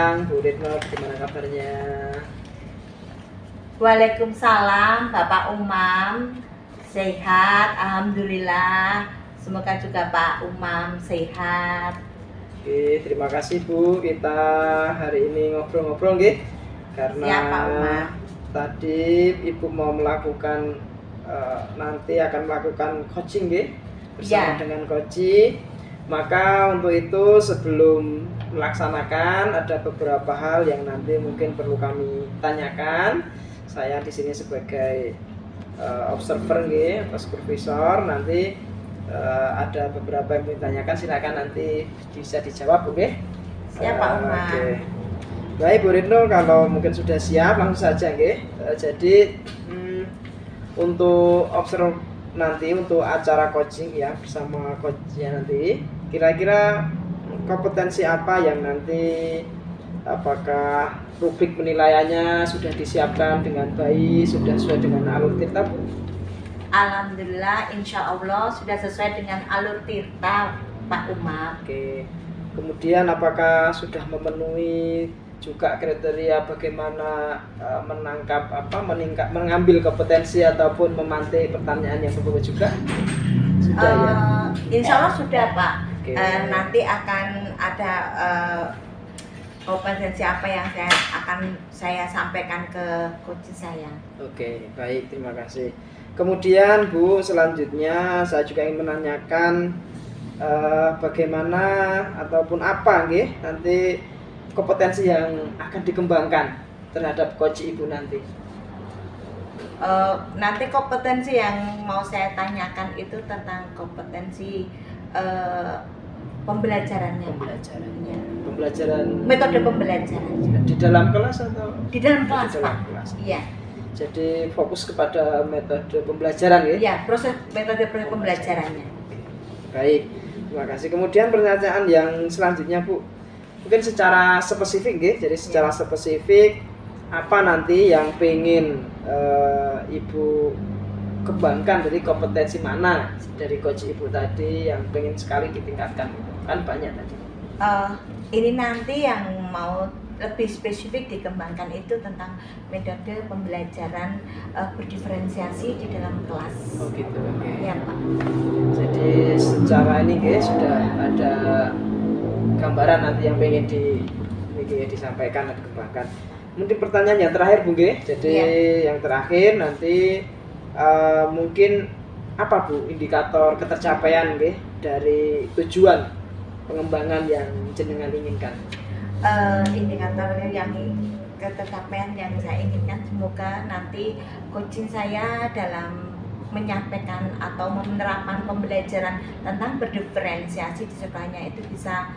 siang Bu Retno, gimana kabarnya? Waalaikumsalam Bapak Umam, sehat, alhamdulillah. Semoga juga Pak Umam sehat. Oke, terima kasih Bu. Kita hari ini ngobrol-ngobrol nggih. Karena Siap, Pak Umam. Tadi Ibu mau melakukan nanti akan melakukan coaching nggih bersama Ya. dengan coach. Maka untuk itu sebelum melaksanakan ada beberapa hal yang nanti mungkin perlu kami tanyakan. Saya di sini sebagai observer nggih atau supervisor, nanti ada beberapa yang ditanyakan, silakan nanti bisa dijawab, oke? Siap, Pak Umam. Oke. Baik Bu Retno, kalau mungkin sudah siap langsung saja nggih. Jadi untuk observer nanti untuk acara coaching ya bersama coachnya nanti, kira-kira kompetensi apa yang nanti, apakah rubrik penilaiannya sudah disiapkan dengan baik, sudah sesuai dengan alur tirta Bu? Alhamdulillah, insya Allah sudah sesuai dengan alur tirta Pak Umam. Oke. Kemudian apakah sudah memenuhi juga kriteria bagaimana menangkap mengambil kompetensi ataupun memantik pertanyaan yang berbeda juga? Sudah ya? Insya Allah sudah Pak. Oke. Nanti akan ada kompetensi apa yang saya sampaikan ke coach saya. Oke, baik, terima kasih. Kemudian Bu, selanjutnya saya juga ingin menanyakan bagaimana ataupun apa nggih nanti kompetensi yang akan dikembangkan terhadap coach Ibu nanti. Nanti kompetensi yang mau saya tanyakan itu tentang kompetensi pembelajarannya. Pembelajaran Metode pembelajaran di dalam kelas atau di dalam kelas di dalam Pak. kelas? Iya. Jadi fokus kepada metode pembelajaran ya? Iya, metode pembelajarannya. Baik, terima kasih. Kemudian pertanyaan yang selanjutnya Bu, mungkin secara spesifik ya, jadi secara spesifik apa nanti yang pengen Ibu kembangkan, dari kompetensi mana dari coach Ibu tadi yang pengen sekali ditingkatkan? Kan banyak tadi. Ini nanti yang mau lebih spesifik dikembangkan itu tentang metode pembelajaran berdiferensiasi di dalam kelas. Oh gitu, oke. Ya Pak. Jadi secara ini guys sudah ada gambaran nanti yang pengen disampaikan dan dikembangkan. Mungkin pertanyaan yang terakhir Bu G. Jadi yang terakhir nanti mungkin apa Bu indikator ketercapaian G dari tujuan pengembangan yang jenengan inginkan? Indikator yang ketercapaian yang saya inginkan, semoga nanti coaching saya dalam menyampaikan atau menerapkan pembelajaran tentang berdiferensiasi di sekolahnya itu bisa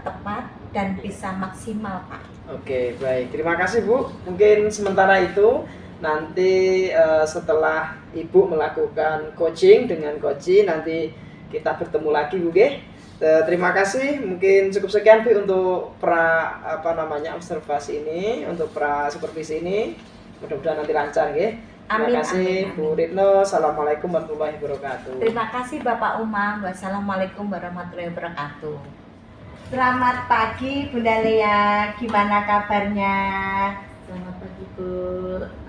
tepat dan bisa maksimal Pak. Oke, baik, terima kasih Bu. Mungkin sementara itu nanti setelah Ibu melakukan coaching dengan coach, nanti kita bertemu lagi Bu G. Terima kasih, mungkin cukup sekian Bu untuk observasi ini, untuk supervisi ini. Mudah-mudahan nanti lancar ya. Terima kasih Bu Retno. Assalamualaikum warahmatullahi wabarakatuh. Terima kasih Bapak Umam. Wassalamualaikum warahmatullahi wabarakatuh. Selamat pagi Bunda Lea, gimana kabarnya? Selamat pagi Bu,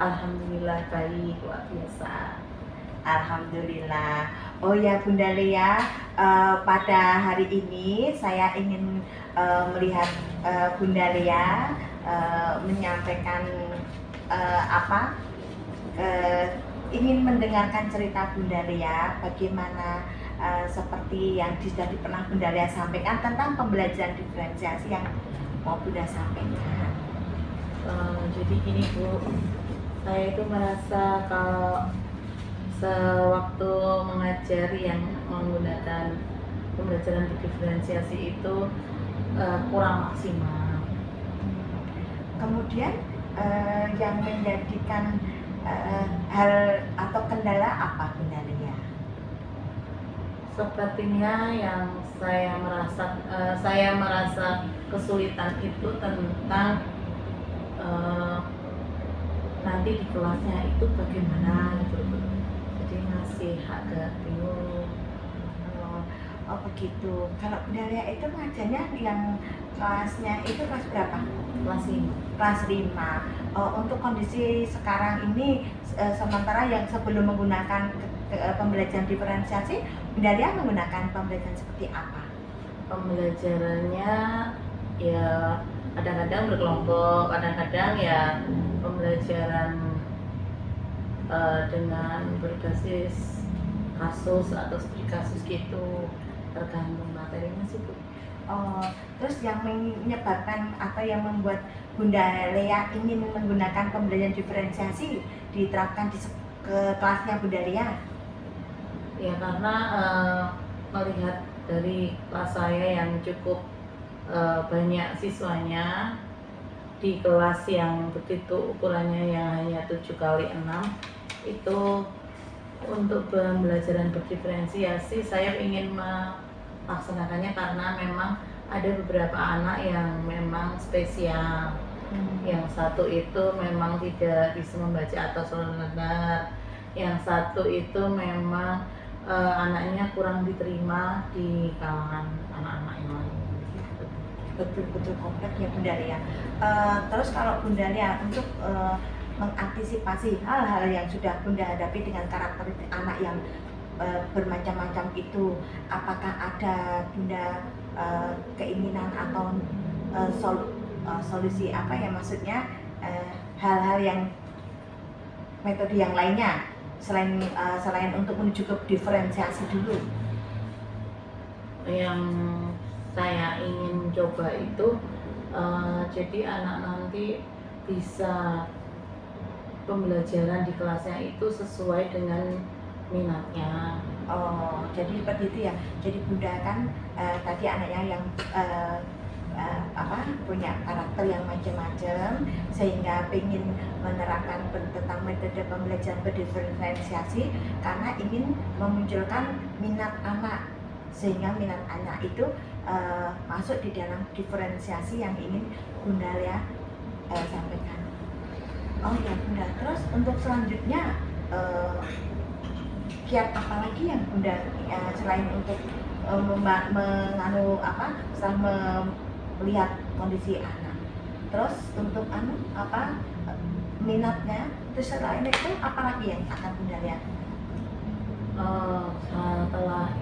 alhamdulillah baik, luar biasa. Alhamdulillah. Oh ya Bunda Lea, pada hari ini saya ingin melihat Bunda Lea menyampaikan ingin mendengarkan cerita Bunda Lea bagaimana seperti yang sudah pernah Bunda Lea sampaikan tentang pembelajaran diferensiasi yang mau Bunda sampaikan. Jadi gini Bu, saya itu merasa kalau sewaktu mengajar yang menggunakan pembelajaran diferensiasi itu kurang maksimal. Kemudian yang menjadikan hal atau kendala apa Bunda Lea? Sepertinya yang saya merasa kesulitan itu tentang nanti di kelasnya itu bagaimana gitu. Jadi masih agak bingung. Oh begitu. Kalau Bunda Lia itu ngajarnya yang kelasnya itu kelas berapa? kelas 5. Kelas 5. Untuk kondisi sekarang ini sementara yang sebelum menggunakan pembelajaran diferensiasi, Bunda Lia menggunakan pembelajaran seperti apa? Pembelajarannya ya kadang-kadang berkelompok, kadang-kadang ya pembelajaran dengan berbasis kasus atau studi kasus gitu, tergantung materinya sih Bu. Terus yang menyebabkan atau yang membuat Bunda Lia ingin menggunakan pembelajaran diferensiasi diterapkan ke kelasnya Bunda Lia? Ya karena melihat dari kelas saya yang cukup banyak siswanya, di kelas yang begitu ukurannya yang hanya 7x6 itu untuk pembelajaran berdiferensiasi saya ingin melaksanakannya karena memang ada beberapa anak yang memang spesial. Yang satu itu memang tidak bisa membaca atau letter, yang satu itu memang anaknya kurang diterima di kalangan anak-anak yang lain. Betul-betul kompleks ya Bunda Lia. Terus kalau Bunda Lia untuk mengantisipasi hal-hal yang sudah Bunda hadapi dengan karakter anak yang bermacam-macam itu, apakah ada Bunda keinginan atau solusi apa ya, maksudnya hal-hal yang metode yang lainnya selain untuk menuju ke diferensiasi dulu? Yang saya ingin coba itu jadi anak nanti bisa pembelajaran di kelasnya itu sesuai dengan minatnya. Jadi seperti itu ya. Jadi Bunda kan tadi anaknya yang punya karakter yang macam-macam, sehingga ingin menerapkan tentang metode pembelajaran berdiferensiasi karena ingin memunculkan minat anak, sehingga minat anak itu masuk di dalam diferensiasi yang ingin Bunda Lia sampaikan. Oh ya Bunda, terus untuk selanjutnya kiat apa lagi yang Bunda selain untuk setelah melihat kondisi anak, terus untuk minatnya, terus selain itu apa lagi yang akan Bunda lihat? Setelah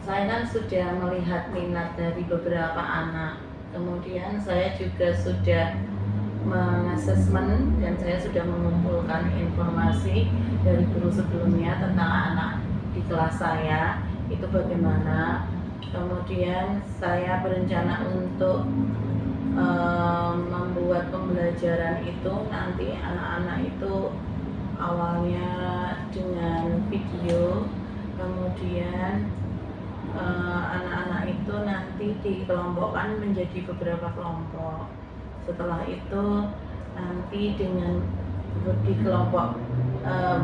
saya kan sudah melihat minat dari beberapa anak, kemudian saya juga sudah mengasesmen dan saya sudah mengumpulkan informasi dari guru sebelumnya tentang anak di kelas saya itu bagaimana. Kemudian saya berencana untuk membuat pembelajaran itu nanti anak-anak itu awalnya dengan video, kemudian anak-anak itu nanti dikelompokkan menjadi beberapa kelompok. Setelah itu nanti dengan di kelompok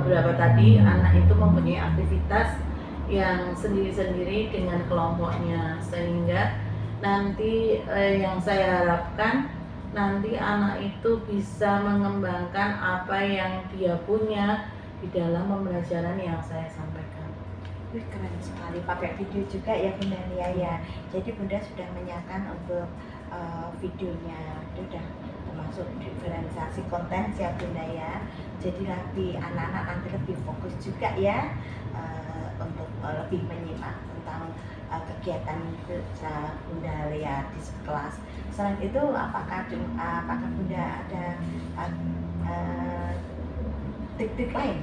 berapa tadi anak itu mempunyai aktivitas yang sendiri-sendiri dengan kelompoknya, sehingga nanti yang saya harapkan nanti anak itu bisa mengembangkan apa yang dia punya di dalam pembelajaran yang saya sampaikan. Keren sekali, pakai video juga ya Bunda Lia ya. Jadi Bunda sudah menyiapkan untuk videonya, itu sudah termasuk diferensiasi konten ya Bunda ya. Jadi nanti anak-anak nanti lebih fokus juga ya untuk lebih menyimak tentang kegiatan Bunda Lia di kelas. Selain itu apakah Bunda ada trik-trik lain?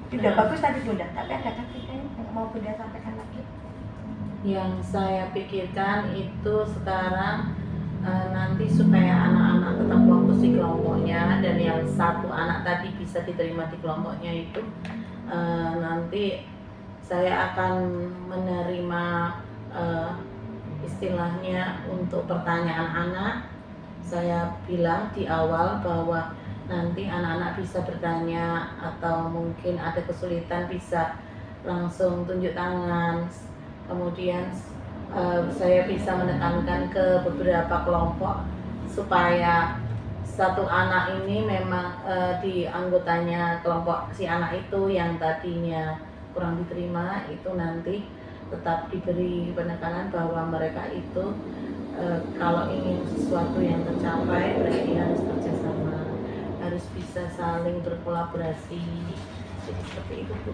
Sudah bagus tadi Bunda, tapi ada trik lain yang mau Bunda sampaikan lagi? Yang saya pikirkan itu sekarang nanti supaya anak-anak tetap fokus di kelompoknya dan yang satu anak tadi bisa diterima di kelompoknya itu nanti saya akan menerima istilahnya untuk pertanyaan anak. Saya bilang di awal bahwa nanti anak-anak bisa bertanya atau mungkin ada kesulitan bisa langsung tunjuk tangan. Kemudian saya bisa menekankan ke beberapa kelompok supaya satu anak ini memang di anggotanya kelompok si anak itu yang tadinya kurang diterima itu nanti tetap diberi penekanan bahwa mereka itu kalau ingin sesuatu yang tercapai berarti harus kerjasama, harus bisa saling berkolaborasi. Jadi seperti itu Bu.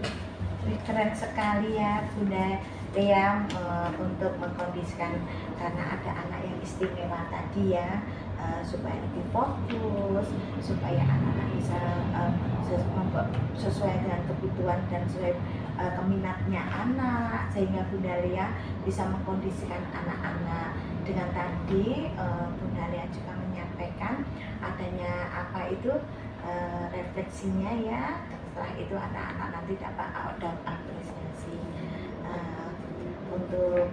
Keren sekali ya Bunda Lea untuk mengkondisikan, karena ada anak yang istimewa tadi ya, supaya lebih fokus, supaya anak-anak bisa sesuai dengan kebutuhan dan sesuai keminatnya anak, sehingga Bunda Lea bisa mengkondisikan anak-anak. Dengan tadi Bunda Lea juga menyampaikan adanya apa itu refleksinya ya, setelah itu anak-anak nanti dapat apresiasi. Untuk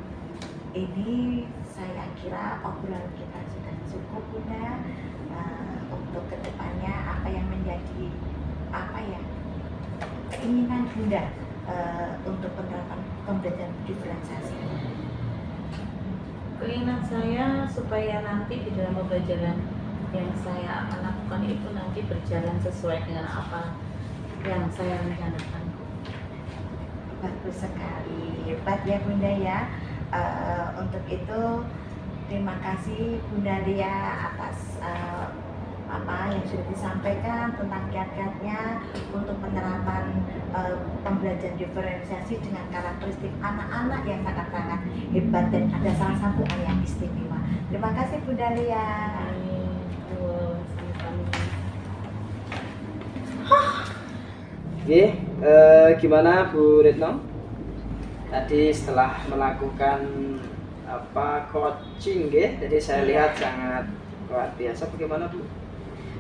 ini saya kira obrolan kita sudah cukup Bunda. Untuk kedepannya apa yang menjadi apa ya keinginan Bunda untuk penerapan pembelajaran diferensiasi? Keinginan saya supaya nanti di dalam pembelajaran yang saya akan lakukan itu nanti berjalan sesuai dengan apa yang saya rencanakan. Bagus sekali, hebat ya Bunda ya. Untuk itu terima kasih Bunda Lea atas apa yang sudah disampaikan tentang kiat-kiatnya untuk penerapan pembelajaran diferensiasi dengan karakteristik anak-anak yang sangat-sangat hebat dan ada salah satu yang istimewa. Terima kasih Bunda Lea. Oke, gimana Bu Retno? Tadi setelah melakukan coaching, jadi saya lihat sangat luar biasa. Bagaimana Bu?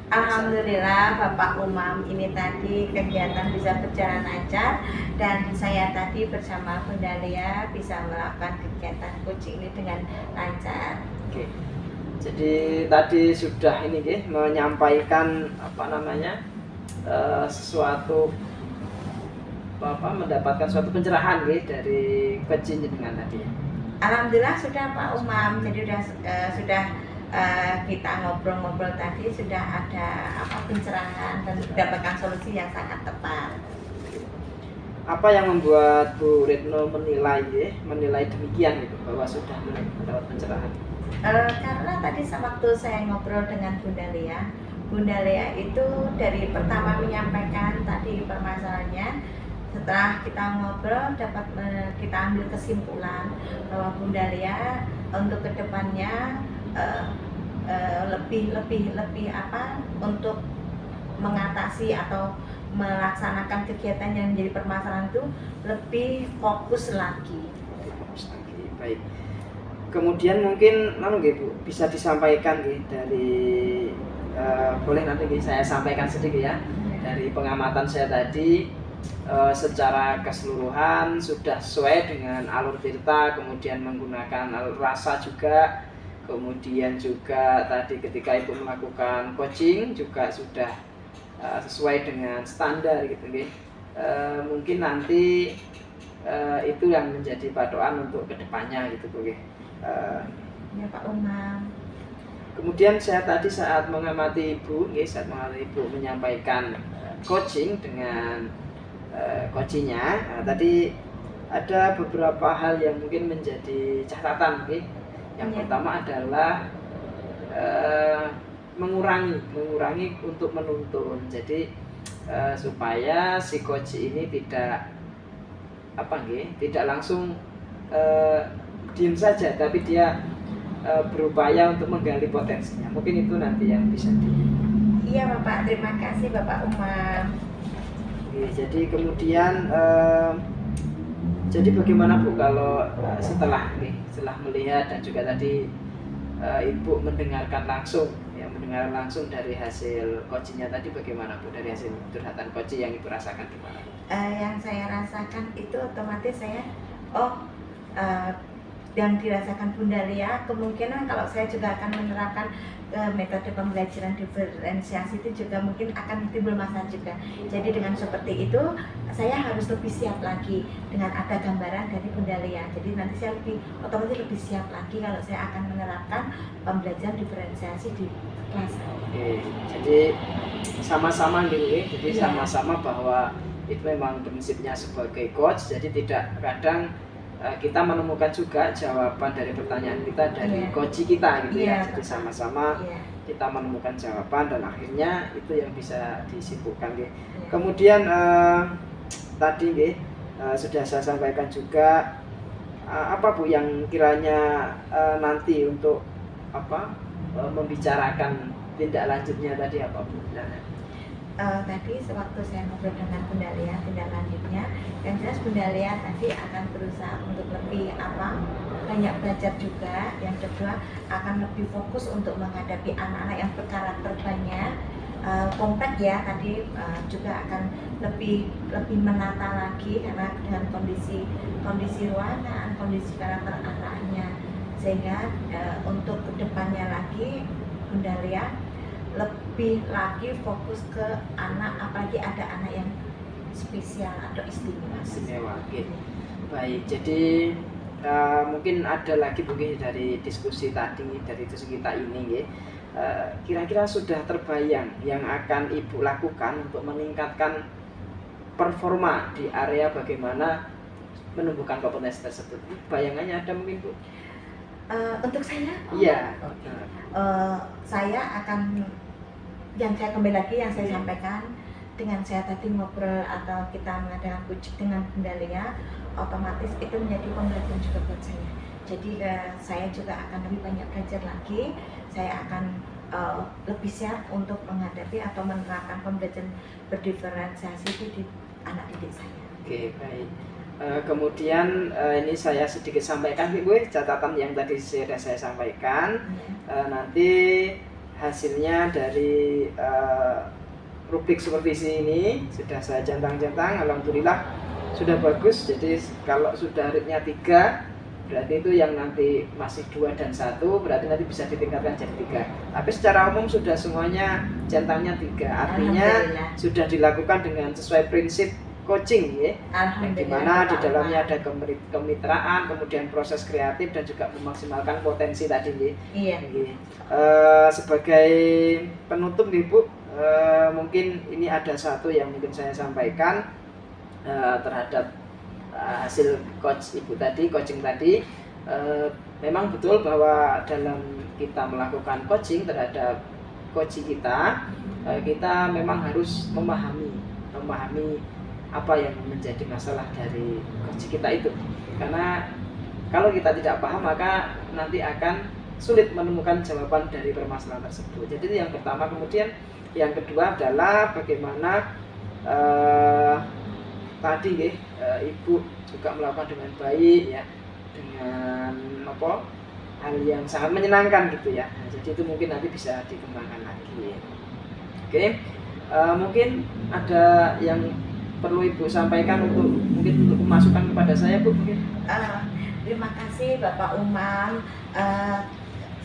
Alhamdulillah Bapak Umam, ini tadi kegiatan bisa berjalan lancar dan saya tadi bersama Bunda Lea bisa melakukan kegiatan coaching ini dengan lancar. Oke. Jadi tadi sudah menyampaikan sesuatu mendapatkan suatu pencerahan dari coaching dengan tadi. Alhamdulillah sudah Pak Umam, jadi sudah kita ngobrol-ngobrol tadi sudah ada pencerahan dan mendapatkan solusi yang sangat tepat. Apa yang membuat Bu Retno menilai demikian bahwa sudah mendapat pencerahan? Karena tadi waktu saya ngobrol dengan Bunda Lea itu dari pertama menyampaikan tadi permasalahannya, setelah kita ngobrol dapat kita ambil kesimpulan bahwa Bunda Lea untuk kedepannya lebih untuk mengatasi atau melaksanakan kegiatan yang menjadi permasalahan itu lebih fokus lagi. Baik. Kemudian mungkin Bu bisa disampaikan dari boleh nanti saya sampaikan sedikit ya. Dari pengamatan saya tadi secara keseluruhan sudah sesuai dengan alur Tirta, kemudian menggunakan alur rasa juga. Kemudian juga tadi ketika Ibu melakukan coaching juga sudah sesuai dengan standar mungkin nanti itu yang menjadi patokan untuk kedepannya Bu. Ya Pak Umam. Kemudian saya tadi saat mengamati Ibu menyampaikan coaching dengan coachingnya, tadi ada beberapa hal yang mungkin menjadi catatan. Yang pertama adalah mengurangi untuk menuntun. Jadi supaya si coach ini tidak langsung diam saja, tapi dia berupaya untuk menggali potensinya. Mungkin itu nanti yang bisa Iya Bapak, terima kasih Bapak Umam. Jadi kemudian jadi bagaimana Bu kalau setelah melihat dan juga tadi Ibu mendengarkan langsung dari hasil coachingnya tadi, bagaimana Bu dari hasil curhatan coaching yang Ibu rasakan gimana? Yang saya rasakan itu otomatis saya yang dirasakan Bunda Lea, kemungkinan kalau saya juga akan menerapkan metode pembelajaran diferensiasi itu juga mungkin akan timbul masalah juga. Jadi dengan seperti itu saya harus lebih siap lagi dengan ada gambaran dari Bunda Lea. Jadi nanti saya otomatis lebih siap lagi kalau saya akan menerapkan pembelajaran diferensiasi di kelas. Oke, jadi sama-sama sama-sama bahwa itu memang prinsipnya sebagai coach, jadi tidak kadang kita menemukan juga jawaban dari pertanyaan kita dari Iya. coach kita gitu Iya, ya. Jadi betul. sama-sama Iya. kita menemukan jawaban dan akhirnya itu yang bisa disimpulkan. Iya. Kemudian tadi sudah saya sampaikan juga apa Bu yang kiranya nanti untuk membicarakan tindak lanjutnya tadi apa Bu? Tadi sewaktu saya ngobrol dengan Bunda Lea tindak lanjutnya, yang jelas Bunda Lea tadi akan berusaha untuk lebih banyak belajar juga. Yang kedua akan lebih fokus untuk menghadapi anak-anak yang berkarakter banyak, kompleks ya. Tadi juga akan lebih menata lagi karena dengan kondisi ruangan, kondisi karakter anaknya, sehingga untuk kedepannya lagi Bunda Lea lebih lagi fokus ke anak, apalagi ada anak yang spesial atau istimewa. Oke. Baik, jadi mungkin ada lagi mungkin dari diskusi tadi, dari diskusi kita ini kira-kira sudah terbayang yang akan Ibu lakukan untuk meningkatkan performa di area bagaimana menumbuhkan kompetensi tersebut? Bayangannya ada mungkin Bu? Untuk saya? Iya. Saya akan yang saya kembali lagi yang saya sampaikan dengan saya tadi ngobrol atau kita mengadakan coaching dengan Bunda Lea, otomatis itu menjadi pembelajaran juga buat saya. Jadi saya juga akan lebih banyak belajar lagi. Saya akan lebih siap untuk menghadapi atau menerapkan pembelajaran berdiferensiasi di anak didik saya. Oke, baik. Kemudian ini saya sedikit sampaikan Bu, catatan yang tadi sudah saya sampaikan. Nanti hasilnya dari rubrik supervisi ini sudah saya centang-centang, alhamdulillah sudah bagus. Jadi kalau sudah rate-nya 3 berarti itu yang nanti masih 2 dan 1 berarti nanti bisa ditingkatkan jadi 3. Tapi secara umum sudah semuanya centangnya 3, artinya sudah dilakukan dengan sesuai prinsip coaching ya, yang dimana di dalamnya ada kemitraan, kemudian proses kreatif dan juga memaksimalkan potensi tadi ya. Iya. Sebagai penutup nih Bu, mungkin ini ada satu yang mungkin saya sampaikan terhadap hasil coach Ibu tadi, coaching tadi. Memang betul bahwa dalam kita melakukan coaching terhadap coach kita, kita memang harus memahami apa yang menjadi masalah dari coach kita itu. Karena kalau kita tidak paham maka nanti akan sulit menemukan jawaban dari permasalahan tersebut. Jadi itu yang pertama. Kemudian yang kedua adalah bagaimana tadi Ibu juga melakukan dengan baik ya, dengan hal yang sangat menyenangkan gitu ya. Nah, jadi itu mungkin nanti bisa dikembangkan lagi. Oke, mungkin ada yang perlu Ibu sampaikan untuk masukan kepada saya Bu mungkin. Terima kasih Bapak Umam.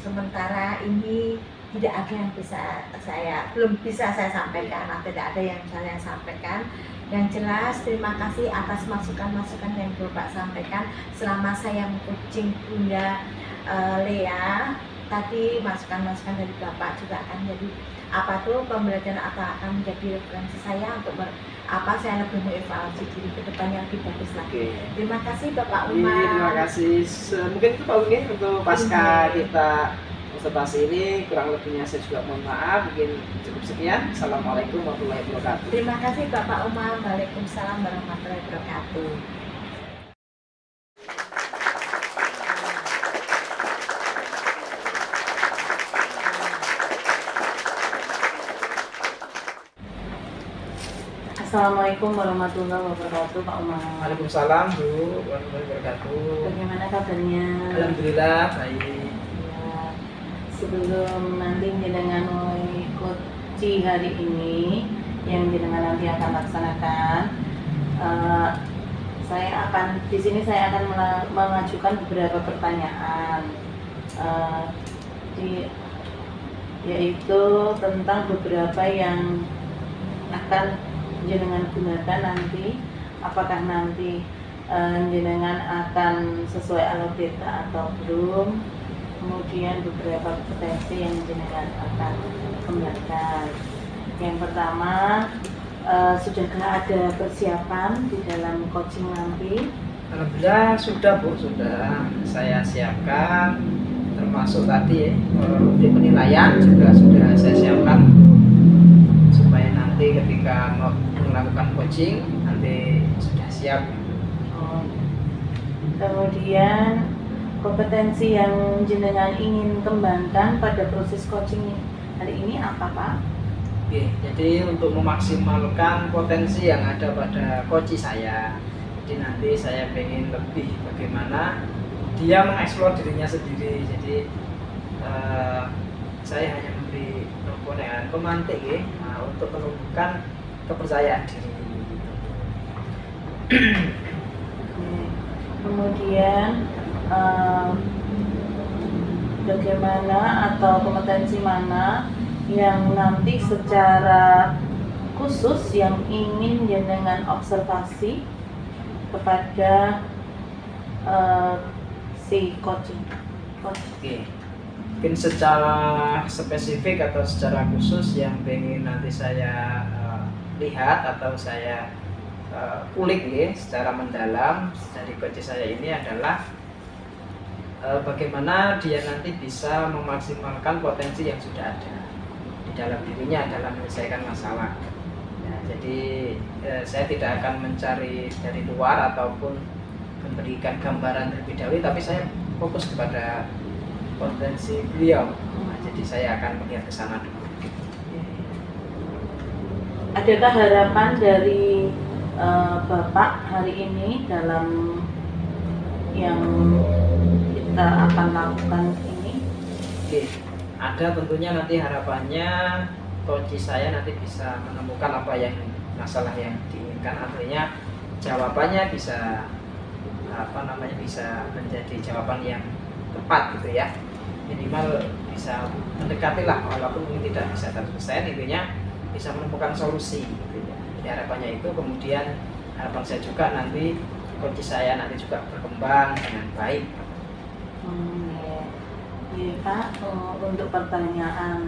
Sementara ini tidak ada yang belum bisa saya sampaikan, tidak ada yang saya sampaikan. Yang jelas terima kasih atas masukan-masukan yang Bapak sampaikan selama saya coaching Bunda Lea. Tadi masukan-masukan dari Bapak juga akan jadi pembelajaran atau akan menjadi referensi saya untuk saya lebih mengevaluasi diri ke depannya lebih bagus lagi. Terima kasih Bapak Umar. Terima kasih. Mungkin itu Pak Uni untuk pasca kita observasi ini, kurang lebihnya saya juga mohon maaf. Mungkin cukup sekian. Assalamualaikum warahmatullahi wabarakatuh. Terima kasih Bapak Umar. Waalaikumsalam warahmatullahi wabarakatuh. Assalamualaikum warahmatullahi wabarakatuh Pak Umar. Waalaikumsalam Bu warahmatullahi wabarakatuh. Bagaimana kabarnya? Alhamdulillah baik. Ya, sebelum nanti jenengan mulai coaching hari ini yang jenengan nanti akan laksanakan, di sini saya akan mengajukan beberapa pertanyaan, yaitu tentang beberapa yang akan jenengan gunakan nanti, apakah nanti jenengan akan sesuai alur data atau belum, kemudian beberapa kompetensi yang jenengan akan kembangkan. Yang pertama Sudahkah ada persiapan di dalam coaching nanti? Alhamdulillah sudah Bu, sudah saya siapkan, termasuk tadi di penilaian juga sudah saya siapkan supaya nanti ketika mau melakukan coaching nanti sudah siap. Oh. Kemudian kompetensi yang jenengan ingin kembangkan pada proses coaching hari ini apa Pak? Oke, jadi untuk memaksimalkan potensi yang ada pada coach saya, jadi nanti saya pengen lebih bagaimana dia mengeksplor dirinya sendiri. Jadi saya hanya memberi komponen pemantik ya, untuk menumbuhkan kepercayaan diri. Kemudian bagaimana atau kompetensi mana yang nanti secara khusus yang ingin jenengan observasi kepada si coach. Oke, mungkin secara spesifik atau secara khusus yang pengen nanti saya lihat atau saya kulik ya secara mendalam dari coach saya ini adalah bagaimana dia nanti bisa memaksimalkan potensi yang sudah ada di dalam dirinya dalam menyelesaikan masalah. Ya, jadi saya tidak akan mencari dari luar ataupun memberikan gambaran terlebih dahulu, tapi saya fokus kepada potensi beliau. Jadi saya akan melihat ke sana dulu. Adakah harapan dari Bapak hari ini dalam yang kita akan lakukan ini? Oke, ada tentunya nanti harapannya coach saya nanti bisa menemukan apa yang masalah yang diinginkan, artinya jawabannya bisa bisa menjadi jawaban yang tepat gitu ya, minimal bisa mendekati lah walaupun mungkin tidak bisa 100%, intinya bisa menemukan solusi gitu ya. Jadi harapannya itu, kemudian harapan saya juga nanti coach saya nanti juga berkembang dengan baik. Ya Pak, untuk pertanyaan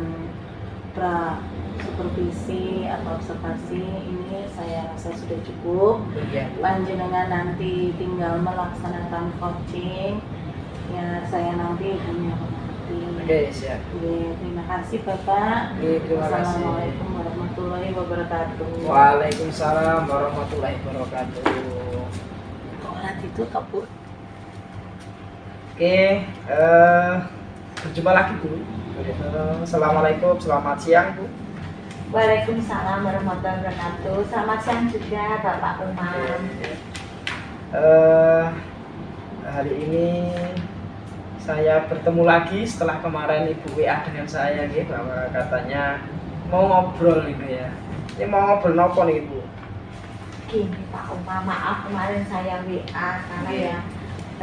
pra supervisi atau observasi ini saya rasa sudah cukup. Ya. Panjenengan nanti tinggal melaksanakan coaching ya, saya nanti punya mengerti. Oke, siap. Terima kasih Bapak. Terima kasih. Assalamualaikum warahmatullahi wabarakatuh. Waalaikumsalam warahmatullahi wabarakatuh. Orang itu Bu. Oke, berjumpa lagi Bu. Assalamualaikum, selamat siang Bu. Waalaikumsalam warahmatullahi wabarakatuh. Selamat siang juga Bapak Umar. Hari ini saya bertemu lagi setelah kemarin Ibu WA dengan saya nih, bahwa katanya mau ngobrol gitu ya. Ini mau ngobrol nopo nih Ibu? Gini Pak Umar, maaf kemarin saya WA karena ya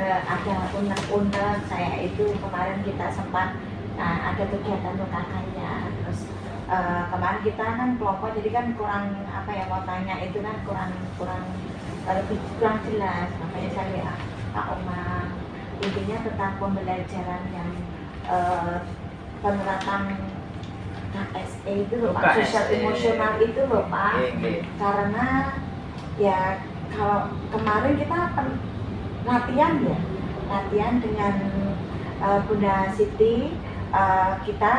ada unek-unek saya itu kemarin kita sempat ada kegiatan UKK-nya, terus kemarin kita kan kelompok jadi kan kurang mau tanya itu kan kurang jelas, makanya saya WA Pak Umar, intinya tentang pembelajaran yang penerapan KSE itu loh Pak, sosial emosional itu loh Pak. Karena ya kalau kemarin kita latihan dengan Bunda Siti, kita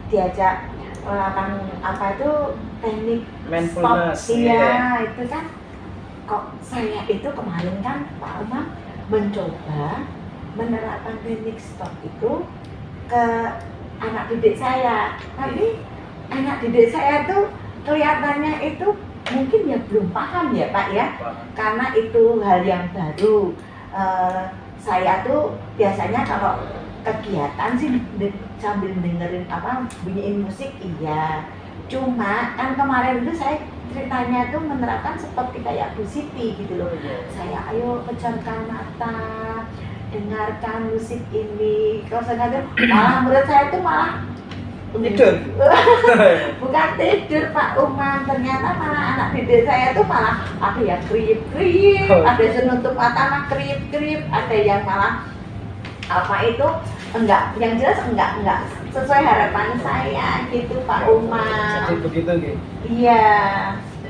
diajak melakukan teknik mindfulness. Iya, itu kan kok saya itu kemarin kan Pak Umar mencoba menerapkan teknik stop itu ke anak didik saya, tapi anak didik saya tuh kelihatannya itu mungkin ya belum paham ya Pak ya, karena itu hal yang baru. Saya tuh biasanya kalau kegiatan sih sambil dengerin bunyiin musik iya, cuma kan kemarin itu saya ceritanya tuh menerapkan seperti kayak Bu Siti gitu loh. Saya ayo pejamkan mata, dengarkan musik ini. Kalau saya malah menurut saya itu malah tidur. Bukan tidur Pak Umar, ternyata malah anak didik saya tuh malah ada yang kriip-kriip, ada yang nutup mata kriip-kriip, ada yang malah yang jelas enggak sesuai harapan saya gitu Pak Umar. Jadi begitu gitu. Iya.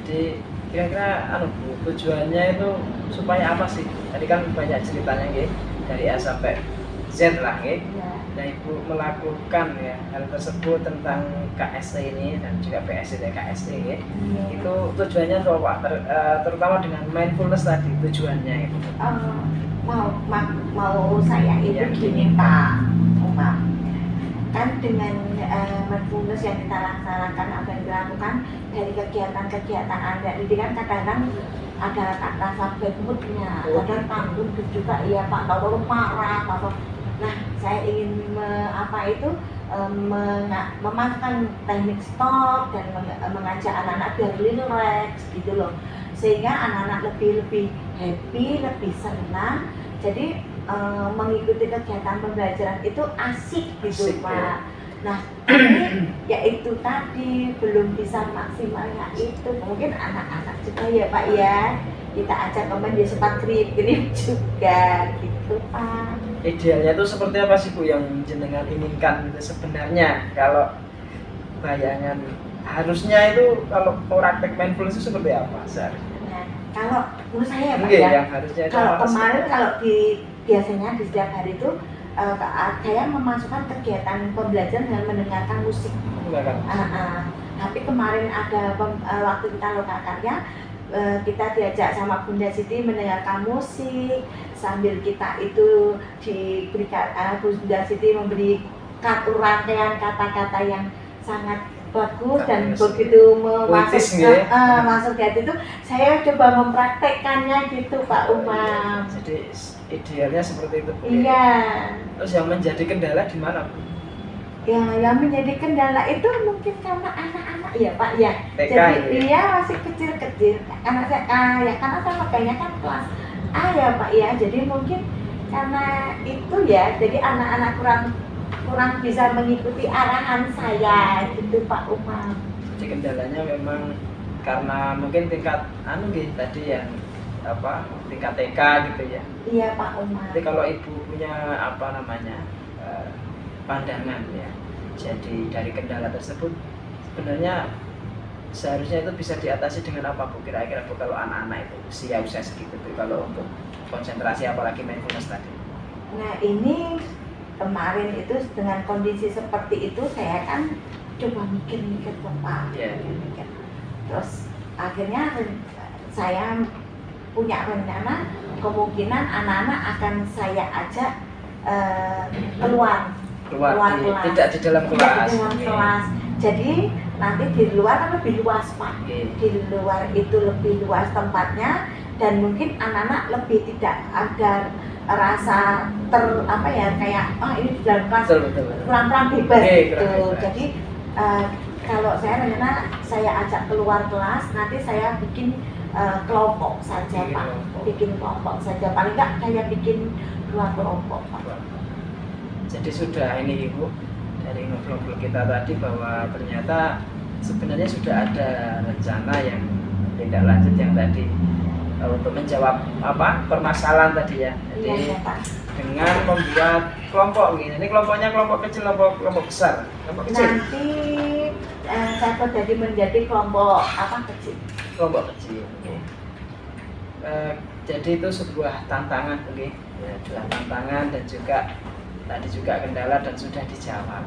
Jadi kira-kira Bu, tujuannya itu supaya apa sih? Tadi kan banyak ceritanya nggih, dari A sampai Z lah nggih. Ya. Nah, Ibu melakukan ya hal tersebut tentang KST ini dan juga PSC dan KST nggih. Iya. Itu tujuannya untuk apa? Terutama dengan mindfulness tadi tujuannya itu. Mau saya itu Iya. gini Pak Umar, kan dengan mindfulness yang kita laksanakan atau yang dilakukan dari kegiatan-kegiatan Anda ini kan kadang-kadang ada rasa bad moodnya, kadang tanggung juga iya Pak, atau marah atau nah saya ingin memasukkan teknik stop dan mengajak anak-anak biar relax gitu loh, sehingga anak-anak lebih happy, lebih senang. Jadi mengikuti kegiatan pembelajaran itu asik gitu Asik, Pak. ya. Nah, tapi ya itu tadi belum bisa maksimalnya itu. Mungkin anak-anak juga ya Pak ya. Kita ajak teman dia sempat grip juga gitu Pak. Idealnya itu seperti apa sih Bu yang jenengan inginkan itu sebenarnya? Kalau bayangan harusnya itu kalau praktek mindfulness itu seperti apa seharusnya? Nah, kalau menurut saya Pak Mungkin ya, yang harusnya itu kalau apa sih? kemarin biasanya di setiap hari itu saya memasukkan kegiatan pembelajaran dengan mendengarkan musik. Enggak kan? Tapi kemarin ada waktu kita lokal karya, kita diajak sama Bunda Siti mendengarkan musik sambil kita itu diberikan Bunda Siti memberi rangkaian kata-kata yang sangat bagus dan Bagus. begitu Puitis, ya? masuk di hati itu saya coba mempraktekkannya gitu Pak Umar. Jadi idealnya seperti itu Bu. Iya. Terus yang menjadi kendala di mana Bu? Ya, yang menjadi kendala itu mungkin karena anak-anak ya Pak ya. TK Jadi ya? dia masih kecil-kecil. Anak saya ya karena saya makanya kan kelas A ya Pak ya. Jadi mungkin karena itu ya. Jadi anak-anak kurang bisa mengikuti arahan saya gitu Pak Umar. Jadi kendalanya memang karena mungkin tingkat tadi yang tingkat TK gitu ya. Iya Pak Umar. Jadi kalau Ibu punya pandangan ya, jadi dari kendala tersebut sebenarnya seharusnya itu bisa diatasi dengan apa Bu kira-kira Bu kalau anak-anak itu usia segitu Bu, kalau untuk konsentrasi apalagi mindfulness tadi? Nah ini kemarin itu dengan kondisi seperti itu saya kan coba mikir-mikir Pak. Iya. Mikir. Terus akhirnya saya punya rencana kemungkinan anak-anak akan saya ajak keluar Keluar kelas. tidak di dalam Tidak kelas. di dalam Oke. kelas. Jadi nanti di luar kan lebih luas Pak. Oke. Di luar itu lebih luas tempatnya dan mungkin anak-anak lebih tidak ada rasa kayak ini di dalam kelas Betul. kurang bebas Oke, gitu. kurang bebas. Jadi kalau saya rencana saya ajak keluar kelas nanti saya bikin kelompok saja Bikin Pak. kelompok. Bikin kelompok saja paling enggak saya bikin 2 kelompok Pak. Jadi sudah ini Ibu dari ngobrol-ngobrol kita tadi bahwa ternyata sebenarnya sudah ada rencana yang tindak lanjut yang tadi untuk menjawab permasalahan tadi ya. Jadi Iya Pak. dengan membuat kelompok gini. Ini kelompoknya kelompok kecil, kelompok besar, kelompok kecil. Nanti saya jadi menjadi kelompok kecil. Kelompok kecil. Oke. Jadi itu sebuah tantangan, oke. Ya, sebuah tantangan dan juga tadi juga kendala dan sudah dijawab.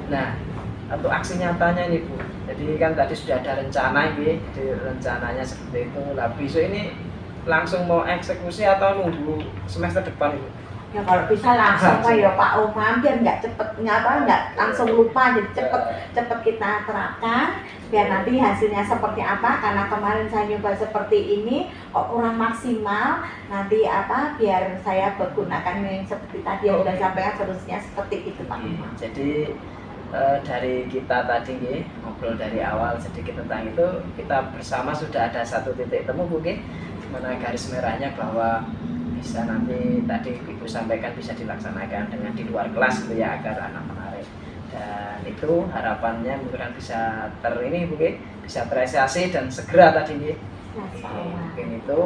Nah, untuk aksi nyatanya nih Bu. Jadi kan tadi sudah ada rencana ini, jadi rencananya seperti itu. Lah besok ini langsung mau eksekusi atau nunggu semester depan Ibu? Ya kalau bisa langsung Pak ya Pak Umar biar nggak nggak langsung lupa, jadi cepet kita terapkan biar nanti hasilnya seperti apa, karena kemarin saya nyoba seperti ini kok kurang maksimal, nanti biar saya bergunakan yang seperti tadi yang sudah sampaikan solusinya seperti itu Pak Umar. Jadi dari kita tadi nih, ngobrol dari awal sedikit tentang itu, kita bersama sudah ada satu titik temu Bu, dimana garis merahnya bahwa bisa nanti tadi Ibu sampaikan bisa dilaksanakan dengan di luar kelas gitu ya, agar anak menarik, dan itu harapannya mungkin bisa bisa terrealisasi dan segera tadi nih. Mungkin itu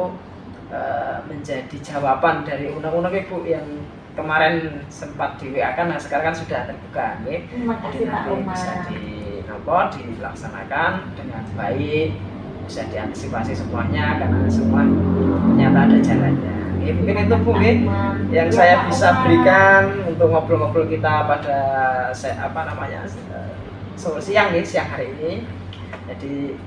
menjadi jawaban dari undang-undang Ibu yang kemarin sempat di WA kan, nah sekarang kan sudah terbuka nih. Terima kasih Pak Jadi nanti Umar. bisa dilaksanakan dengan baik bisa diantisipasi semuanya karena semua ternyata ada jalannya. Ya, mungkin itu Bu yang saya bisa berikan untuk ngobrol-ngobrol kita pada sore siang hari ini. Jadi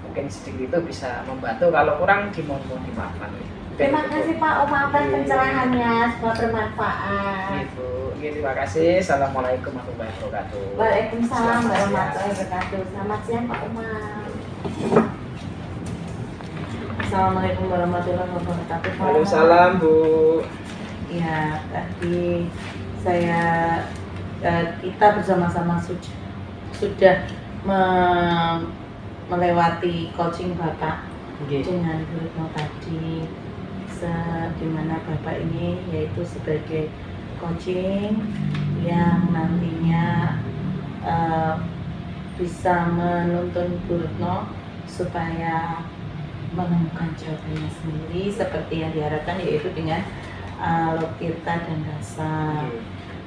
mungkin sedikit itu bisa membantu, kalau kurang mohon dimaafkan. Terima kasih Pak Oma atas pencerahannya, semoga bermanfaat. Gitu. Terima kasih. Assalamualaikum warahmatullahi wabarakatuh. Waalaikumsalam warahmatullahi wabarakatuh. Selamat siang Pak Oma. Assalamualaikum warahmatullahi wabarakatuh. Waalaikumsalam Bu. Ya, tadi kita bersama-sama sudah melewati coaching Bapak dengan Bu Retno tadi, di mana Bapak ini yaitu sebagai coaching yang nantinya bisa menuntun Bu Retno supaya menemukan jawabannya sendiri seperti yang diharapkan, yaitu dengan Tirta dan rasa.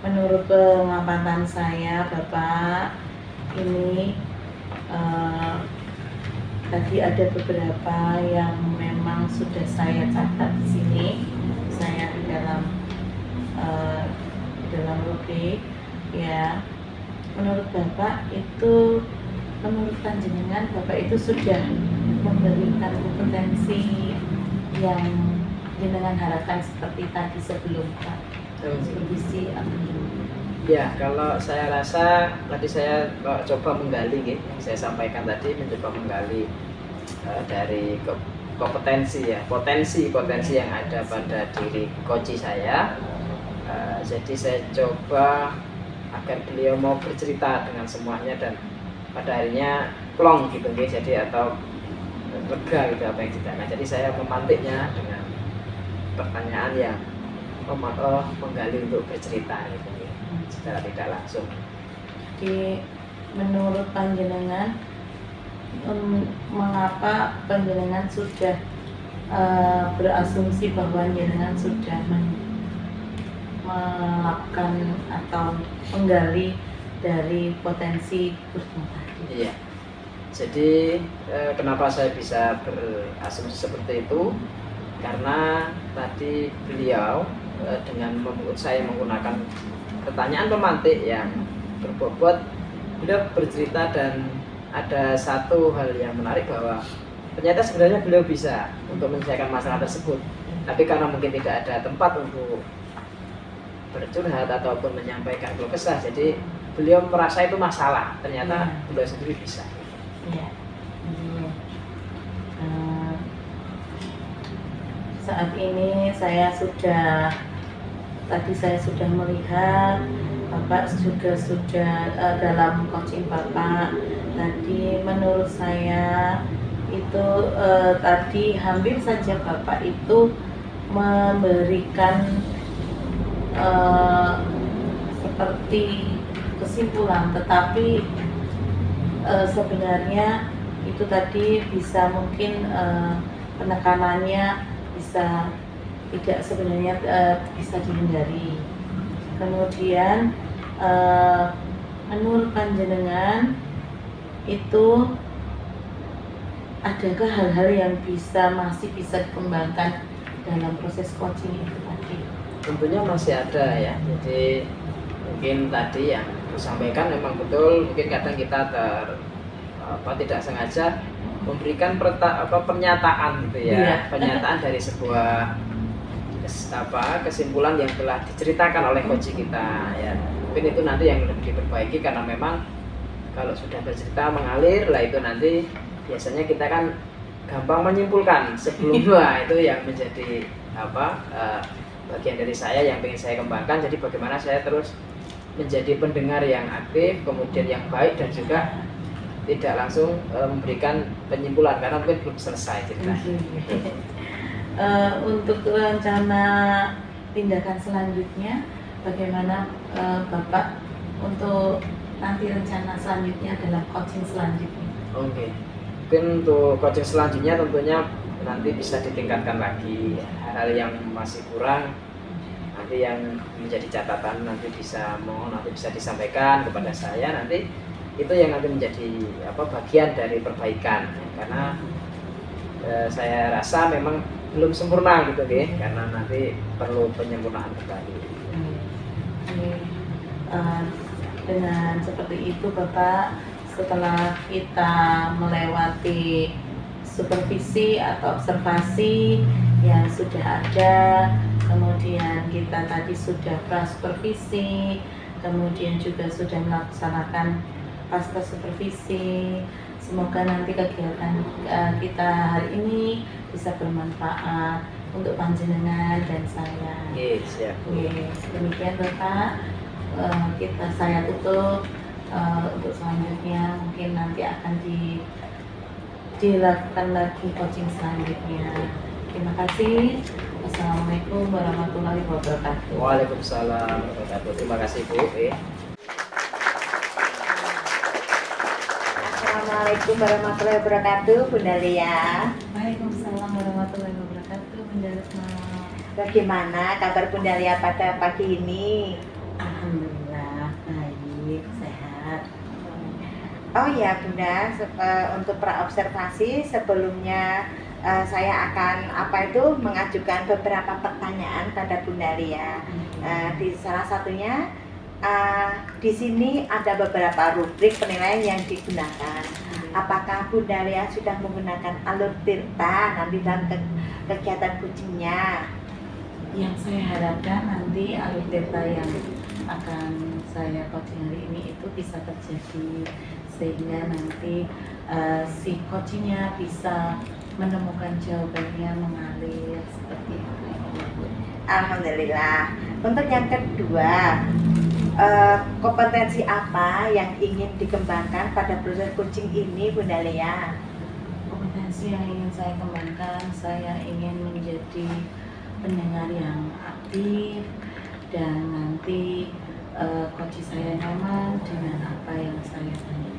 Menurut pengamatan saya, Bapak ini tadi ada beberapa yang memang sudah saya catat di sini, saya di dalam rubrik ya. Menurut Bapak itu, menurut panjenengan Bapak itu sudah memberikan kompetensi yang jenengan harapkan seperti tadi sebelum Pak supervisi Ya, kalau saya rasa tadi saya coba menggali yang saya sampaikan tadi, mencoba menggali dari kompetensi ya, potensi yang ada pada diri coach saya. Jadi saya coba agar beliau mau bercerita dengan semuanya dan pada akhirnya plong gitu jadi atau lega gitu apa yang ditanya. Jadi saya memantiknya dengan pertanyaan yang menggali untuk bercerita gitu secara tidak langsung. Jadi menurut panjenengan, mengapa panjenengan sudah berasumsi bahwa jenengan sudah melakukan atau menggali dari potensi Retno tadi? Iya. Jadi kenapa saya bisa berasumsi seperti itu? Karena tadi beliau dengan saya menggunakan pertanyaan pemantik yang berbobot, beliau bercerita dan ada satu hal yang menarik bahwa ternyata sebenarnya beliau bisa untuk menyelesaikan masalah tersebut, tapi karena mungkin tidak ada tempat untuk bercurhat ataupun menyampaikan keluh kesah, jadi beliau merasa itu masalah, ternyata beliau sendiri bisa. Iya. Saat ini saya sudah melihat Bapak juga sudah dalam coaching Bapak tadi, menurut saya itu tadi hampir saja Bapak itu memberikan seperti kesimpulan, tetapi sebenarnya itu tadi bisa mungkin penekanannya bisa tidak sebenarnya bisa dihindari. Kemudian menurut panjenengan itu adakah hal-hal yang masih bisa dikembangkan dalam proses coaching itu tadi? Tentunya masih ada ya. Jadi mungkin tadi yang disampaikan memang betul, mungkin kadang kita tidak sengaja memberikan pernyataan gitu ya, pernyataan dari sebuah kesimpulan yang telah diceritakan oleh coach kita ya. Mungkin itu nanti yang lebih diperbaiki, karena memang kalau sudah bercerita mengalir lah itu nanti biasanya kita kan gampang menyimpulkan sebelumnya. Itu yang menjadi bagian dari saya yang ingin saya kembangkan. Jadi bagaimana saya terus menjadi pendengar yang aktif, kemudian yang baik, dan juga tidak langsung memberikan penyimpulan karena mungkin belum selesai ceritanya. Untuk rencana tindakan selanjutnya, bagaimana Bapak untuk nanti rencana selanjutnya dalam coaching selanjutnya? Oke. Mungkin untuk coaching selanjutnya tentunya nanti bisa ditingkatkan lagi hal-hal yang masih kurang, nanti yang menjadi catatan nanti bisa disampaikan kepada saya, nanti itu yang nanti menjadi bagian dari perbaikan, karena saya rasa memang belum sempurna gitu deh, karena nanti perlu penyempurnaan kembali. Oke. Dengan seperti itu Bapak, setelah kita melewati supervisi atau observasi yang sudah ada, kemudian kita tadi sudah pra-supervisi, kemudian juga sudah melaksanakan pasca supervisi. Semoga nanti kegiatan kita hari ini bisa bermanfaat untuk panjenengan dan saya. Oke, siap. Oke, demikian Bapak, saya tutup. Untuk selanjutnya mungkin nanti akan dilakukan lagi coaching selanjutnya. Terima kasih. Wassalamualaikum warahmatullahi wabarakatuh. Waalaikumsalam warahmatullahi wabarakatuh. Terima kasih Bu. Assalamualaikum warahmatullahi wabarakatuh, Bunda Lia. Waalaikumsalam warahmatullahi wabarakatuh, Bunda Retno. Bagaimana kabar Bunda Lia pada pagi ini? Alhamdulillah baik, sehat. Oh ya Bunda, untuk praobservasi sebelumnya saya akan mengajukan beberapa pertanyaan pada Bunda Lia. Di salah satunya di sini ada beberapa rubrik penilaian yang digunakan. Apakah Bunda Lia sudah menggunakan alur tirta nanti dalam kegiatan coachingnya? Yang saya harapkan nanti alur tirta yang akan saya coaching hari ini itu bisa terjadi, sehingga nanti si coachingnya bisa menemukan jawabannya mengalir seperti itu. Alhamdulillah. Untuk yang kedua, kompetensi apa yang ingin dikembangkan pada proses coaching ini, Bunda Lia? Kompetensi yang ingin saya kembangkan, saya ingin menjadi pendengar yang aktif dan nanti coach saya nyaman dengan apa yang saya tanyakan.